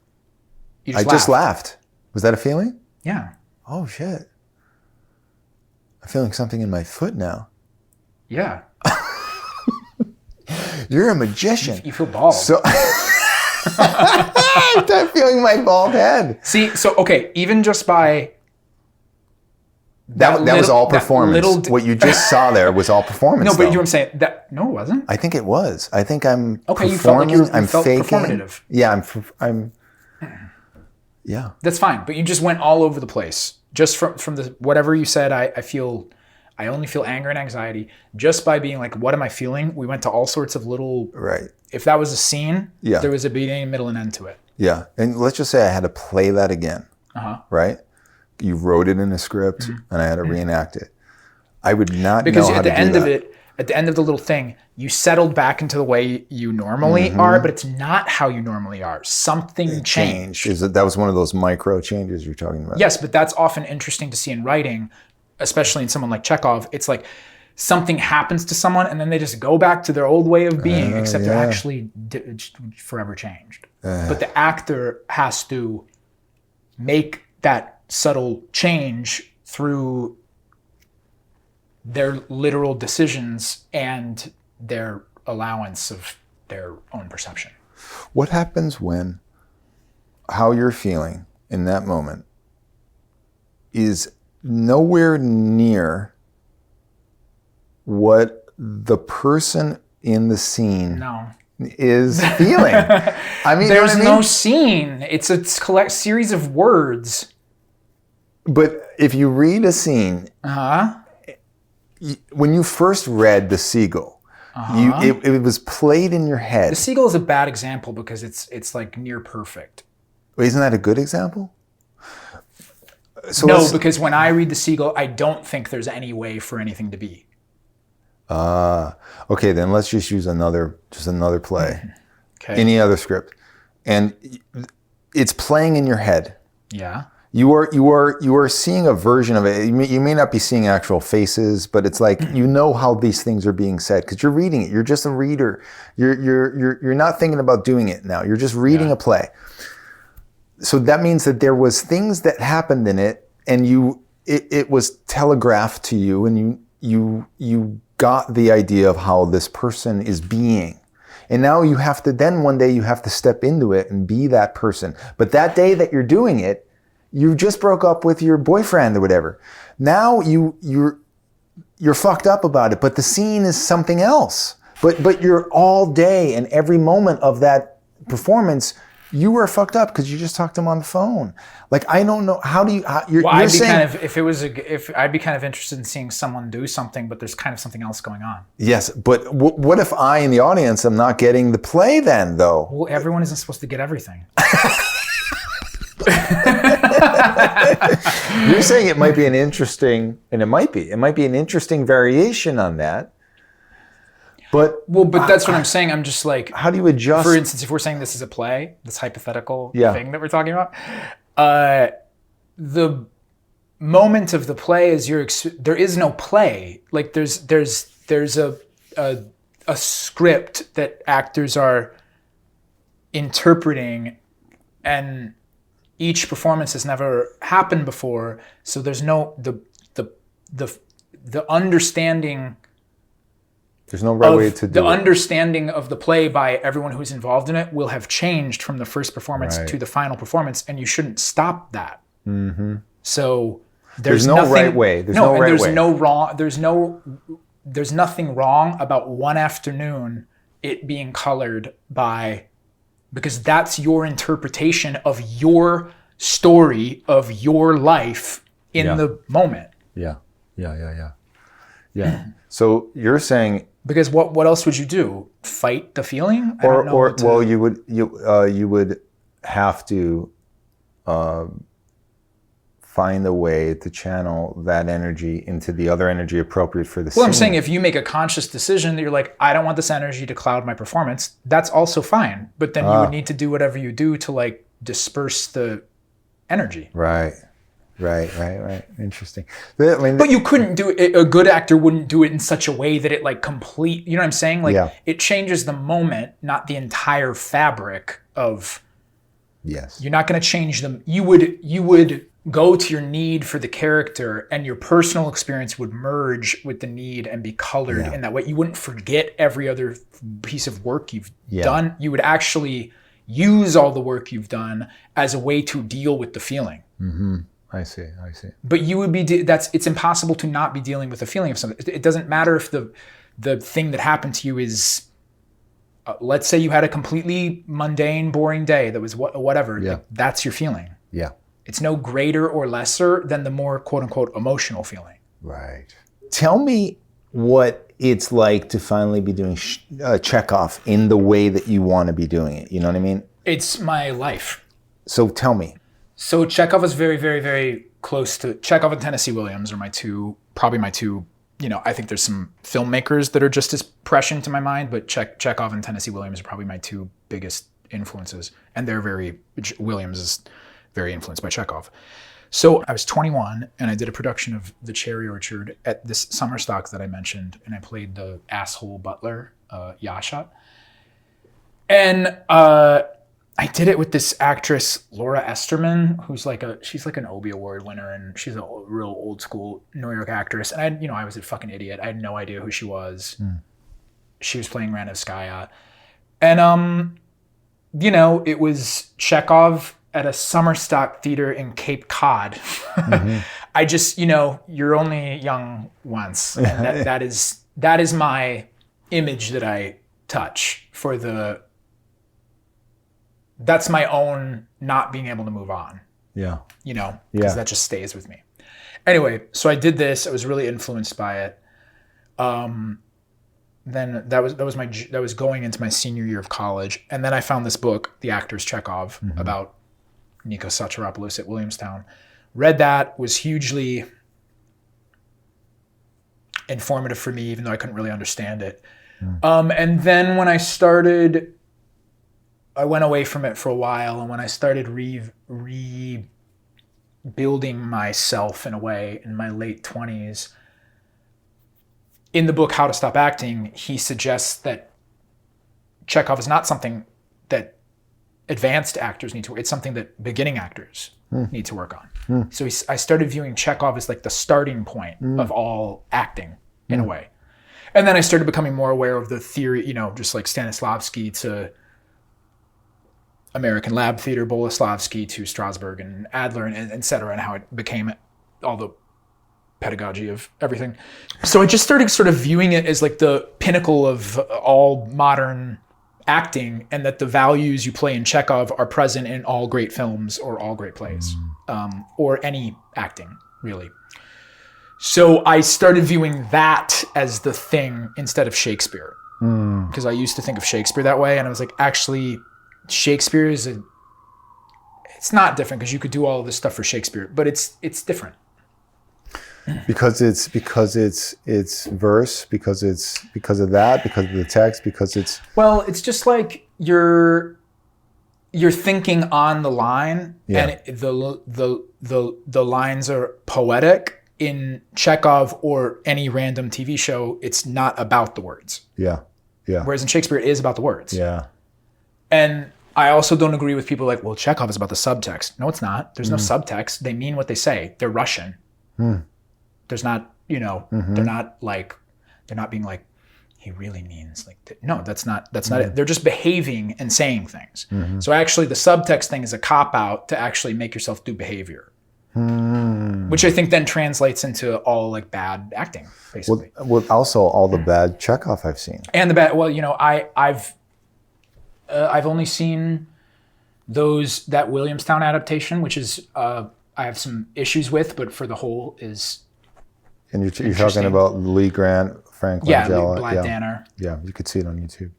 You just laughed. Was that a feeling? Yeah. Oh shit. I'm feeling something in my foot now. Yeah. You're a magician. You feel bald. So I'm feeling my bald head. See, so okay, even just by that was all performance. What you just saw there was all performance. No, but you know what I'm saying? No, it wasn't. I think it was. I think I'm okay. performing. You felt like I'm faking. performative. Yeah, I'm. Yeah. That's fine, but you just went all over the place. Just from the whatever you said, I only feel anger and anxiety just by being like, what am I feeling? We went to all sorts of little. Right. If that was a scene, yeah, there was a beginning, middle, and end to it. Yeah, and let's just say I had to play that again. Right. You wrote it in a script, and I had to reenact it. I would not because know how to do that. Because at the end of it, at the end of the little thing, you settled back into the way you normally are, but it's not how you normally are. Something changed. That was one of those micro changes you're talking about? Yes, but that's often interesting to see in writing, especially in someone like Chekhov. It's like something happens to someone and then they just go back to their old way of being, except they're actually forever changed. But the actor has to make that subtle change through their literal decisions and their allowance of their own perception. What happens when how you're feeling in that moment is nowhere near what the person in the scene is feeling? I mean, there's no scene. It's a series of words. But if you read a scene, when you first read The Seagull, it was played in your head. The Seagull is a bad example because it's like near perfect. Isn't that a good example? So no, because when I read The Seagull, I don't think there's any way for anything to be. Okay, then let's just use another play. Okay. Any other script. And it's playing in your head. Yeah. You are seeing a version of it. You may not be seeing actual faces, but it's like you know how these things are being said because you're reading it. You're just a reader. You're not thinking about doing it now. You're just reading a play. So that means that there was things that happened in it, and it was telegraphed to you, and you got the idea of how this person is being. And now you have to one day you have to step into it and be that person. But that day that you're doing it, you just broke up with your boyfriend or whatever. Now you're fucked up about it, but the scene is something else. But you're all day and every moment of that performance, you were fucked up because you just talked to him on the phone. Like, I don't know, how do you, I'd be kind of interested in seeing someone do something, but there's kind of something else going on. Yes, but what if I in the audience am not getting the play then, though? Well, everyone isn't supposed to get everything. You're saying it might be an interesting, and it might be an interesting variation on that. But that's what I'm saying. I'm just like, how do you adjust? For instance, if we're saying this is a play, this hypothetical thing that we're talking about, the moment of the play is there is no play. Like there's a script that actors are interpreting, and each performance has never happened before, so there's no the the understanding There's no right way to do the it. understanding of the play by everyone who's involved in it will have changed from the first performance Right. to the final performance, and you shouldn't stop that. Mm-hmm. So There's no nothing, right way. There's no and right there's way. no wrong. There's nothing wrong about one afternoon it being colored by, because that's your interpretation of your story of your life in Yeah. the moment. Yeah. So you're saying, Because what else would you do? Fight the feeling? I don't know or what to- well, you would have to find a way to channel that energy into the other energy appropriate for the scene. Well, I'm saying if you make a conscious decision that you're like, I don't want this energy to cloud my performance, that's also fine. But then you would need to do whatever you do to like disperse the energy. Right. Interesting. I mean, But you couldn't do it. A good actor wouldn't do it in such a way that it like complete, you know what I'm saying? Like Yeah. it changes the moment, not the entire fabric of, yes. you're not going to change them. You would go to your need for the character, and your personal experience would merge with the need and be colored in that way. You wouldn't forget every other piece of work you've done. You would actually use all the work you've done as a way to deal with the feeling. Mm-hmm. I see. But you would be it's impossible to not be dealing with the feeling of something. It doesn't matter if the thing that happened to you is, let's say you had a completely mundane, boring day that was whatever. Yeah. Like, that's your feeling. Yeah. It's no greater or lesser than the more quote unquote emotional feeling. Right. Tell me what it's like to finally be doing Chekhov in the way that you want to be doing it. You know what I mean? It's my life. So tell me. So Chekhov is very, very, very close to Chekhov and Tennessee Williams are probably my two. You know, I think there's some filmmakers that are just as prescient to my mind, but Chekhov and Tennessee Williams are probably my two biggest influences, and Williams is very influenced by Chekhov. So I was 21 and I did a production of The Cherry Orchard at this summer stock that I mentioned, and I played the asshole butler, Yasha. And I did it with this actress, Laura Esterman, who's she's like an Obie Award winner, and she's a real old school New York actress. And I was a fucking idiot. I had no idea who she was. She was playing Ranevskaya. And, it was Chekhov at a summer stock theater in Cape Cod. Mm-hmm. I just, you're only young once. And that is my image that I touch for that's my own not being able to move on. Yeah. Because that just stays with me. Anyway, so I did this. I was really influenced by it. Then that was going into my senior year of college. And then I found this book, The Actor's Chekhov, about Nikos Psacharopoulos at Williamstown. Read that, was hugely informative for me, even though I couldn't really understand it. And then when I went away from it for a while, and when I started rebuilding myself in a way in my late 20s, in the book How to Stop Acting, he suggests that Chekhov is not something that advanced actors need to work. It's something that beginning actors need to work on. So I started viewing Chekhov as like the starting point of all acting in a way. And then I started becoming more aware of the theory, just like Stanislavski to American Lab Theater, Boleslavsky to Strasberg and Adler and et cetera, and how it became all the pedagogy of everything. So I just started sort of viewing it as like the pinnacle of all modern acting, and that the values you play in Chekhov are present in all great films or all great plays, or any acting, really. So I started viewing that as the thing instead of Shakespeare. Because I used to think of Shakespeare that way, and I was like, actually, Shakespeare it's not different, because you could do all of this stuff for Shakespeare, but it's different. Because it's verse, because of that, because of the text, because it's... Well, it's just like you're thinking on the line, and the lines are poetic. In Chekhov or any random TV show, it's not about the words. Yeah. Whereas in Shakespeare, it is about the words. Yeah. And I also don't agree with people like, well, Chekhov is about the subtext. No, it's not. There's no subtext. They mean what they say. They're Russian. There's not, they're not being like, he really means like, no, that's not it. They're just behaving and saying things. So actually the subtext thing is a cop-out to actually make yourself do behavior. Which I think then translates into all like bad acting, basically. Well, also all the bad Chekhov I've seen. And the bad, well, I've only seen that Williamstown adaptation, which is I have some issues with, but for the whole is. And you're talking about Lee Grant, Frank Langella. Black Danner. Yeah, you could see it on YouTube.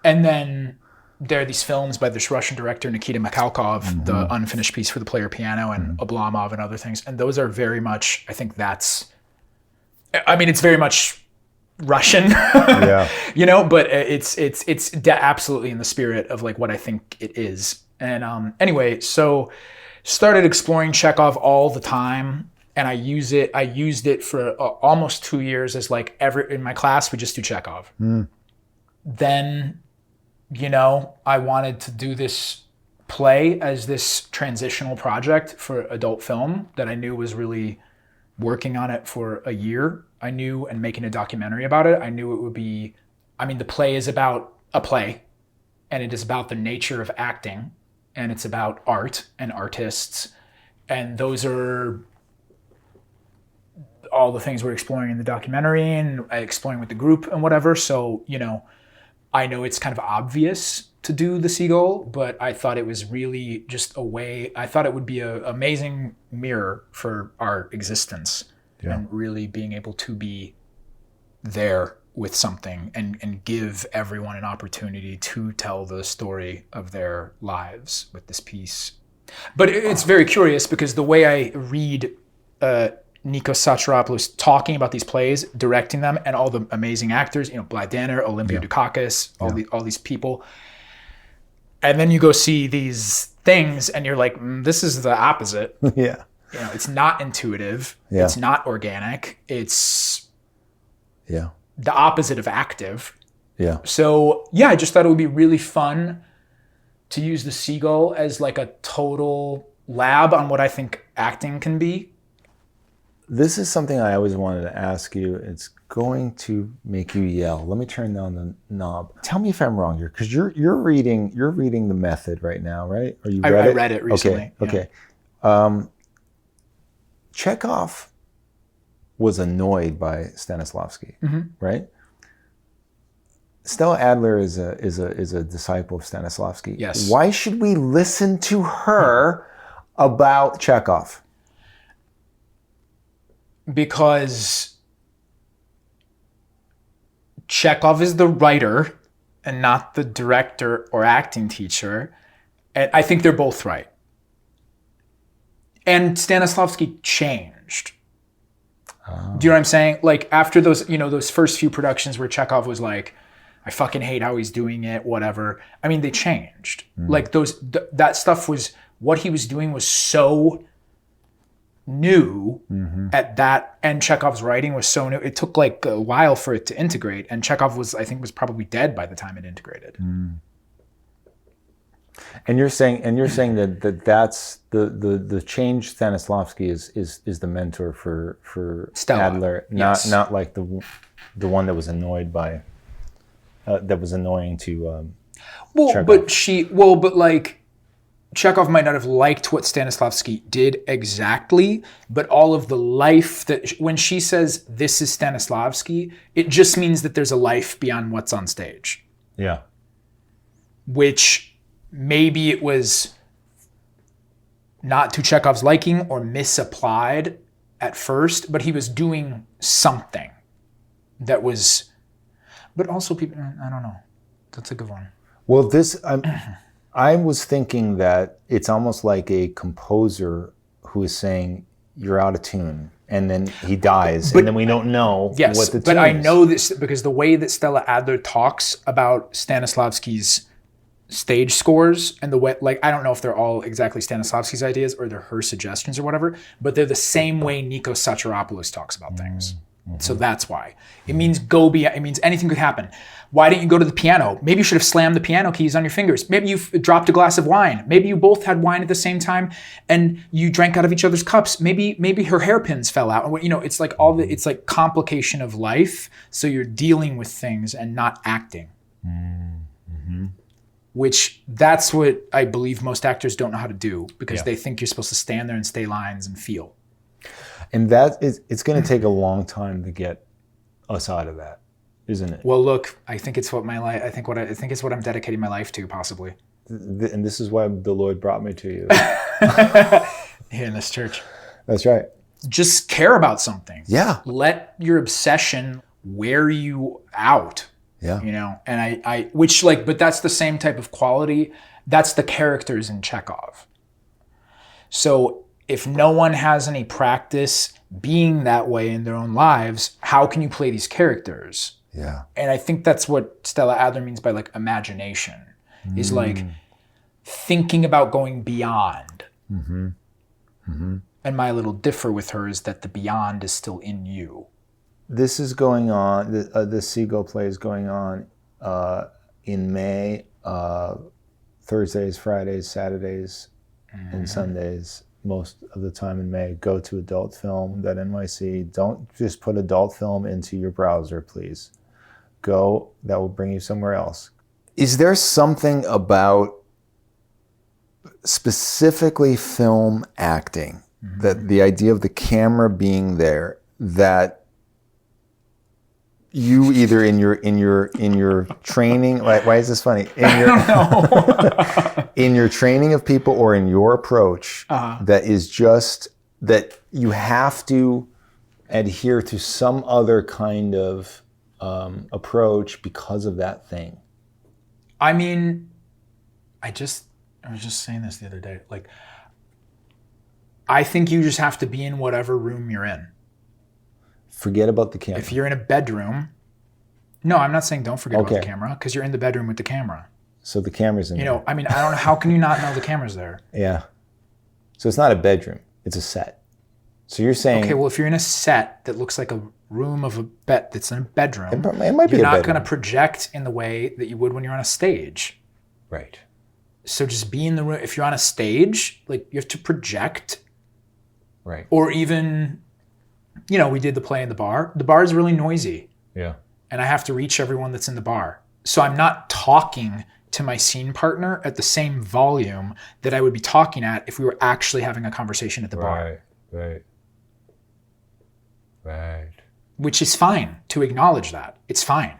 And then there are these films by this Russian director, Nikita Mikhalkov, the unfinished piece for the player piano, and Oblomov and other things. And those are very much, I think it's very much Russian, but it's absolutely in the spirit of like what I think it is. And anyway, so started exploring Chekhov all the time. And I used it for almost 2 years as like in my class, we just do Chekhov. Then, I wanted to do this play as this transitional project for adult film that I knew was really working on it for a year. I knew, and making a documentary about it, I knew it would be, the play is about a play, and it is about the nature of acting, and it's about art and artists. And those are all the things we're exploring in the documentary and exploring with the group and whatever. So, I know it's kind of obvious to do the seagull, but I thought it was really just a way, I thought it would be an amazing mirror for our existence and really being able to be there with something and give everyone an opportunity to tell the story of their lives with this piece. But it's very curious because the way I read Nikos Psacharopoulos talking about these plays, directing them, and all the amazing actors, Vlad Danner, Olympia Dukakis, all these people. And then you go see these things and you're like, this is the opposite. Yeah. It's not intuitive. Yeah. It's not organic. It's the opposite of active. Yeah. So I just thought it would be really fun to use the seagull as like a total lab on what I think acting can be. This is something I always wanted to ask you. It's going to make you yell. Let me turn down the knob. Tell me if I'm wrong here, because you're reading the Method right now, right? Or I read it recently. Okay. Chekhov was annoyed by Stanislavski, right? Stella Adler is a disciple of Stanislavski. Yes. Why should we listen to her about Chekhov? Because Chekhov is the writer and not the director or acting teacher. And I think they're both right. And Stanislavski changed. Oh. Do you know what I'm saying? Like after those first few productions where Chekhov was like, I fucking hate how he's doing it, whatever. They changed. Like that stuff was, what he was doing was so new at that, and Chekhov's writing was so new. It took like a while for it to integrate, and Chekhov was probably dead by the time it integrated. And you're saying that's the change. Stanislavski is the mentor for Stella. Adler, not like the one that was annoyed by that was annoying to Chekhov. But like Chekhov might not have liked what Stanislavski did exactly, but all of the life that, when she says this is Stanislavski, it just means that there's a life beyond what's on stage. Yeah. Which maybe it was not to Chekhov's liking or misapplied at first, but he was doing something that was, but also people, I don't know. That's a good one. Well, I was thinking that it's almost like a composer who is saying you're out of tune, and then he dies, and then we don't know what the tune is. But I know this because the way that Stella Adler talks about Stanislavski's stage scores and the way, like, I don't know if they're all exactly Stanislavski's ideas or they're her suggestions or whatever, but they're the same way Nikos Psacharopoulos talks about things. So that's why. It means go beyond. It means anything could happen. Why didn't you go to the piano? Maybe you should have slammed the piano keys on your fingers. Maybe you dropped a glass of wine. Maybe you both had wine at the same time and you drank out of each other's cups. Maybe her hairpins fell out. It's like it's like complication of life. So you're dealing with things and not acting. Which that's what I believe most actors don't know how to do because they think you're supposed to stand there and stay lines and feel. And it's going to take a long time to get us out of that, isn't it? Well, look, I think it's what I think it's what I'm dedicating my life to, possibly. And this is why the Lord brought me to you. Here in this church. That's right. Just care about something. Yeah. Let your obsession wear you out. Yeah. And but that's the same type of quality. That's the characters in Chekhov. So if no one has any practice being that way in their own lives, how can you play these characters? Yeah. And I think that's what Stella Adler means by like imagination, is like thinking about going beyond. And my little differ with her is that the beyond is still in you. This is going on, the Seagull play is going on in May, Thursdays, Fridays, Saturdays, and Sundays. Most of the time in May. Go to adultfilm.nyc. Don't just put adult film into your browser, please. Go, that will bring you somewhere else. Is there something about specifically film acting, that the idea of the camera being there, that you either in your training, why is this funny? I don't know. In your training of people or in your approach, that is just that you have to adhere to some other kind of approach because of that thing? I mean, I was just saying this the other day. Like, I think you just have to be in whatever room you're in. Forget about the camera. If you're in a bedroom, no, I'm not saying don't forget about the camera, because you're in the bedroom with the camera. So the camera's in there. I mean, I don't know, how can you not know the camera's there? Yeah. So it's not a bedroom, it's a set. So you're saying... Okay, well, if you're in a set that looks like a room of a bed that's in a bedroom, it might be you're a not bedroom. going to project in the way that you would when you're on a stage. Right. So just be in the room. If you're on a stage, like, you have to project. Right. Or even, we did the play in the bar. The bar is really noisy. Yeah. And I have to reach everyone that's in the bar. So I'm not talking to my scene partner at the same volume that I would be talking at if we were actually having a conversation at the bar. Right. Which is fine to acknowledge that. It's fine.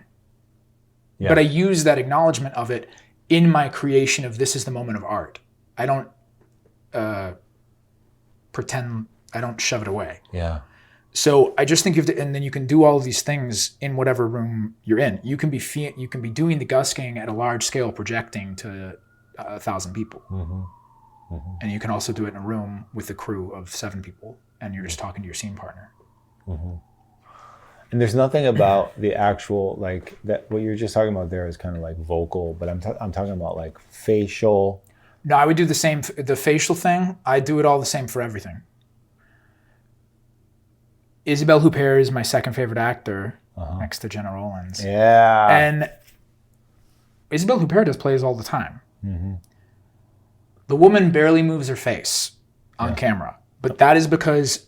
Yeah. But I use that acknowledgement of it in my creation of this is the moment of art. I don't pretend, I don't shove it away. Yeah. So I just think you have to, and then you can do all of these things in whatever room you're in. You can be doing the gusking at a large scale, projecting to 1,000 people. And you can also do it in a room with a crew of 7 people, and you're just talking to your scene partner. And there's nothing about the actual, like, that what you're just talking about there is kind of like vocal, but I'm talking about like facial. No, I would do the same, the facial thing. I do it all the same for everything. Isabelle Huppert is my second favorite actor, next to Jenna Rollins. Yeah. And Isabelle Huppert does plays all the time. The woman barely moves her face on camera, but that is because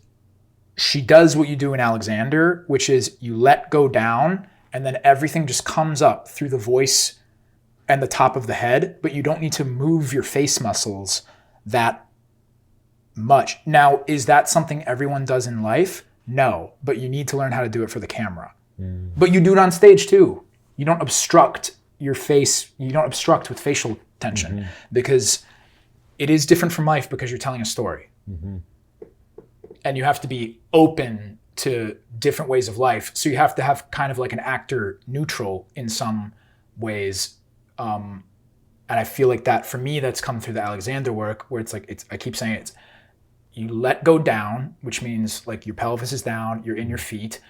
she does what you do in Alexander, which is you let go down and then everything just comes up through the voice and the top of the head, but you don't need to move your face muscles that much. Now, is that something everyone does in life? No, but you need to learn how to do it for the camera. But you do it on stage too. You don't obstruct your face. You don't obstruct with facial tension because it is different from life because you're telling a story. And you have to be open to different ways of life. So you have to have kind of like an actor neutral in some ways. And I feel like that, for me, that's come through the Alexander work where it's like, I keep saying you let go down, which means like your pelvis is down, you're in your feet.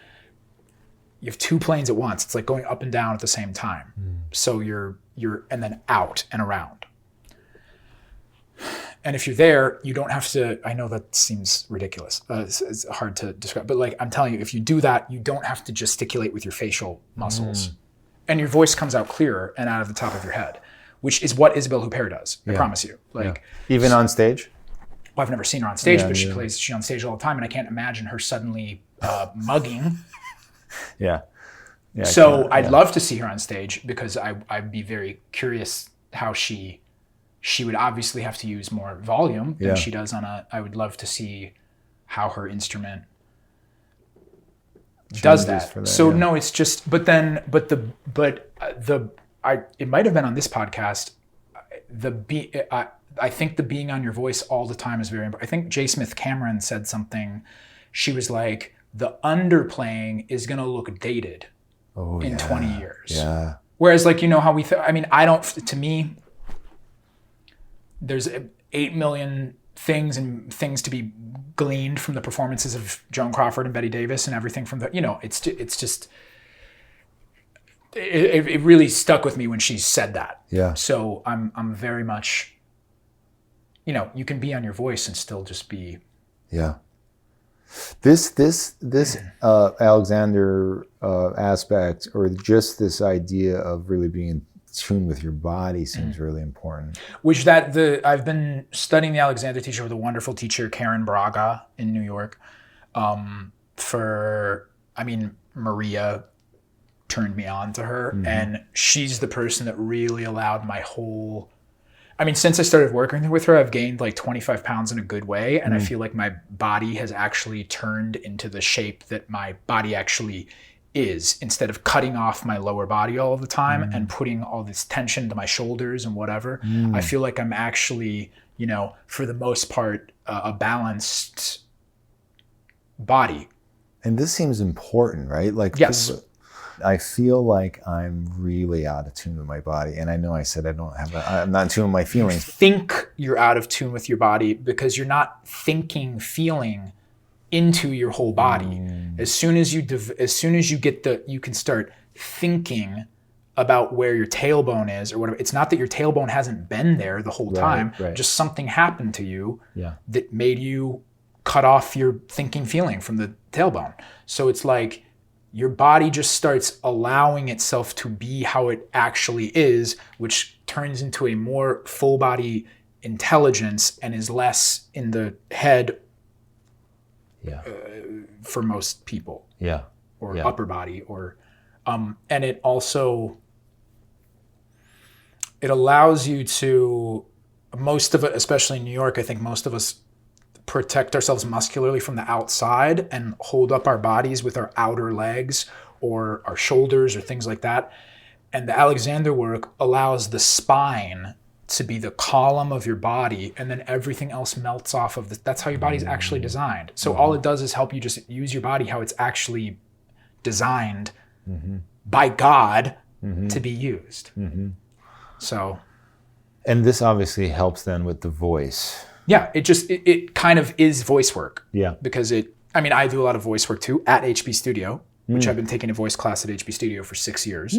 You have 2 planes at once. It's like going up and down at the same time. So you're and then out and around. And if you're there, you don't have to, I know that seems ridiculous. It's hard to describe, but like I'm telling you, if you do that, you don't have to gesticulate with your facial muscles. And your voice comes out clearer and out of the top of your head, which is what Isabelle Huppert does. I promise you. Like even on stage? Well, I've never seen her on stage, but she's on stage all the time, and I can't imagine her suddenly mugging. Yeah. So I'd love to see her on stage because I'd be very curious how she would obviously have to use more volume than she does on I would love to see how her instrument does that. So no, it's just, it might have been on this podcast. I think the being on your voice all the time is very important. I think J. Smith Cameron said something. She was like, the underplaying is going to look dated in 20 years. Yeah. Whereas like, you know how to me, there's 8 million things to be gleaned from the performances of Joan Crawford and Bette Davis and everything from it's just, it really stuck with me when she said that. Yeah. So I'm very much, you can be on your voice and still just be. Yeah. This Alexander aspect, or just this idea of really being in tune with your body, seems really important. Which I've been studying the Alexander teacher with a wonderful teacher, Karen Braga in New York. Maria turned me on to her, and she's the person that really allowed my whole. Since I started working with her, I've gained like 25 pounds in a good way. And I feel like my body has actually turned into the shape that my body actually is, instead of cutting off my lower body all the time and putting all this tension to my shoulders and whatever. I feel like I'm actually, for the most part, a balanced body. And this seems important, right? Like, yes. I feel like I'm really out of tune with my body. And I know I said I'm not in tune with my feelings. You think you're out of tune with your body because you're not feeling into your whole body. As soon as you get you can start thinking about where your tailbone is or whatever. It's not that your tailbone hasn't been there the whole time. Right. Just something happened to you that made you cut off your thinking feeling from the tailbone. So it's like, your body just starts allowing itself to be how it actually is, which turns into a more full body intelligence and is less in the head for most people. Or upper body. Or and it also, it allows you to, most of it, especially in New York, I think most of us protect ourselves muscularly from the outside and hold up our bodies with our outer legs or our shoulders or things like that. And the Alexander work allows the spine to be the column of your body, and then everything else melts off of that's how your body's actually designed. So all it does is help you just use your body how it's actually designed by God to be used. So. And this obviously helps then with the voice. Yeah, it kind of is voice work. Yeah. Because I do a lot of voice work too at HB Studio, which I've been taking a voice class at HB Studio for 6 years.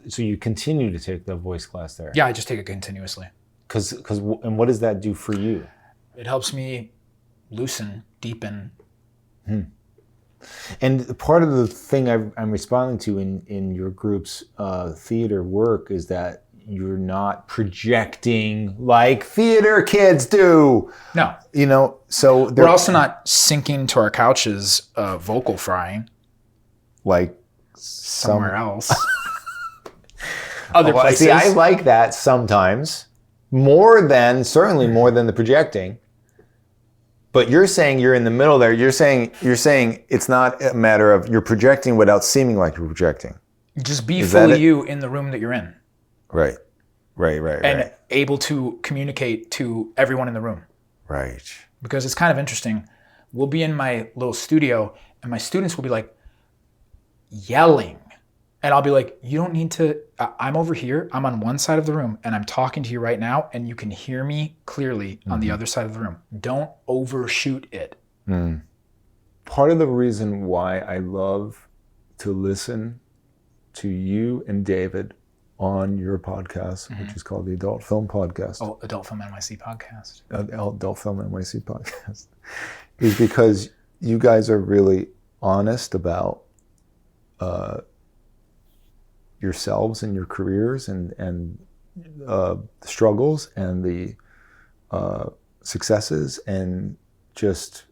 So you continue to take the voice class there? Yeah, I just take it continuously. And what does that do for you? It helps me loosen, deepen. And part of the thing I'm responding to in your group's theater work is that you're not projecting like theater kids do. No. So we're also not sinking to our couches, vocal frying. Like somewhere else. Other places. See, I like that sometimes. Certainly more than the projecting. But you're saying you're in the middle there. You're saying it's not a matter of you're projecting without seeming like you're projecting. Just be fully you in the room that you're in. Right. And able to communicate to everyone in the room. Right. Because it's kind of interesting. We'll be in my little studio and my students will be like yelling. And I'll be like, you don't need to, I'm over here. I'm on one side of the room and I'm talking to you right now and you can hear me clearly on the other side of the room. Don't overshoot it. Part of the reason why I love to listen to you and David on your podcast, which is called the Adult Film Podcast. Oh, Adult Film NYC podcast. Adult Film NYC Podcast, is because you guys are really honest about yourselves and your careers and struggles and the successes, and just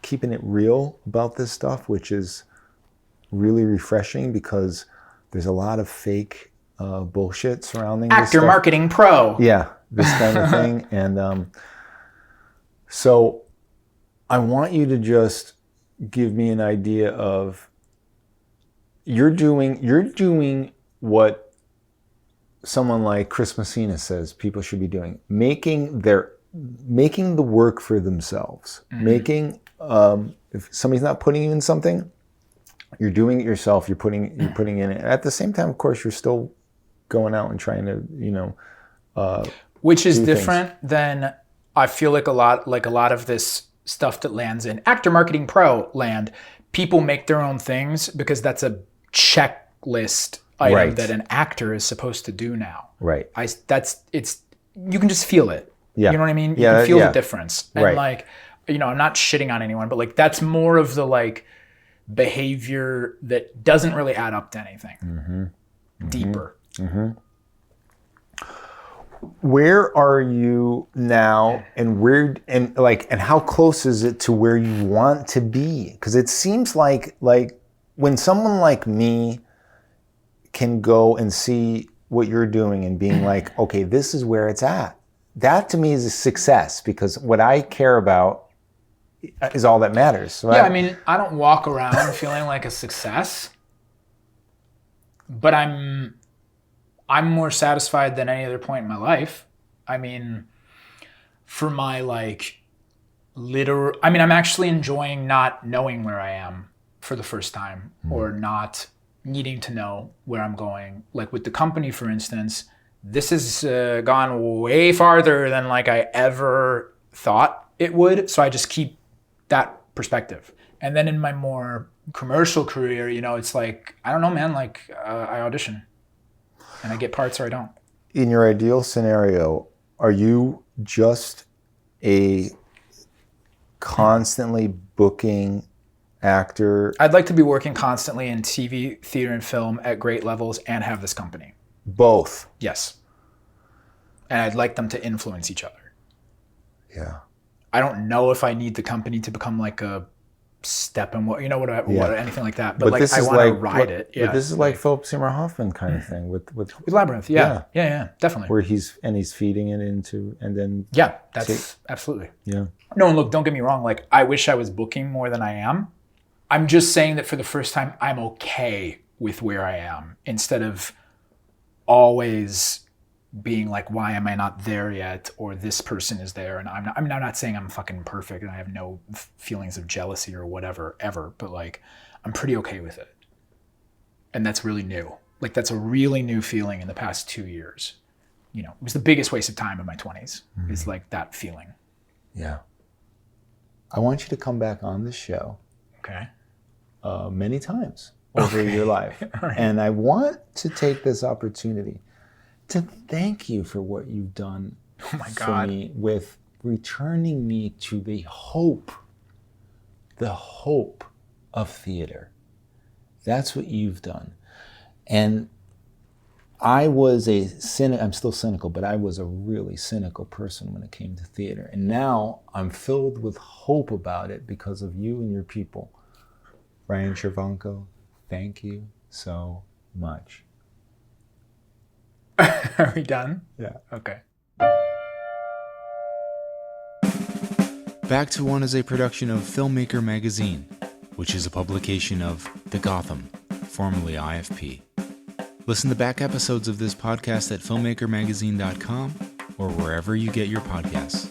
keeping it real about this stuff, which is really refreshing, because there's a lot of fake bullshit surrounding this Actor stuff. marketing pro. Yeah, this kind of thing. And so I want you to just give me an idea of, you're doing what someone like Chris Messina says people should be doing, making the work for themselves. Making if somebody's not putting you in something, you're doing it yourself. You're putting in it. At the same time, of course, you're still going out and trying to, which is do different than, I feel like a lot of this stuff that lands in actor marketing pro land. People make their own things because that's a checklist item Right. that an actor is supposed to do now. Right. You can just feel it. Yeah. You know what I mean? You Yeah, can feel yeah. the difference. And Right. like, I'm not shitting on anyone, but like, that's more of the like behavior that doesn't really add up to anything deeper. Where are you now, and how close is it to where you want to be? Because it seems like when someone like me can go and see what you're doing and being like, okay, this is where it's at. That to me is a success, because what I care about is all that matters. So Yeah, I mean, I don't walk around feeling like a success, but I'm more satisfied than any other point in my life. I mean, for my I'm actually enjoying not knowing where I am for the first time, or not needing to know where I'm going. Like with the company, for instance, this has gone way farther than like I ever thought it would. So I just keep that perspective. And then in my more commercial career, it's like, I don't know, man, like I audition and I get parts or I don't. in your ideal scenario, are you just a constantly booking actor? I'd like to be working constantly in TV, theater, and film at great levels and have this company. Both. Yes. And I'd like them to influence each other. Yeah. I don't know if I need the company to become like a step and what anything like that. But like this I is want to like ride it. Yeah. But this is like Philip Seymour Hoffman kind of thing with Labyrinth. Yeah, definitely. where he's feeding it into, and then Yeah, that's absolutely. yeah. No, and look, don't get me wrong. Like, I wish I was booking more than I am. I'm just saying that for the first time, I'm okay with where I am, instead of always being like, why am I not there yet? Or this person is there and I'm not. I'm not saying I'm fucking perfect and I have no feelings of jealousy or whatever ever, but like, I'm pretty okay with it. And that's really new. Like, that's a really new feeling in the past 2 years. It was the biggest waste of time in my 20s. Is like that feeling. Yeah. I want you to come back on this show Okay. many times over your life. Right. And I want to take this opportunity to thank you for what you've done Oh my for God. me, with returning me to the hope of theater. That's what you've done. And I was I'm still cynical, but I was a really cynical person when it came to theater. And now I'm filled with hope about it because of you and your people. Ryan Czerwonko, thank you so much. Are we done? Yeah. Okay. Back to One is a production of Filmmaker Magazine, which is a publication of The Gotham, formerly IFP. Listen to back episodes of this podcast at filmmakermagazine.com or wherever you get your podcasts.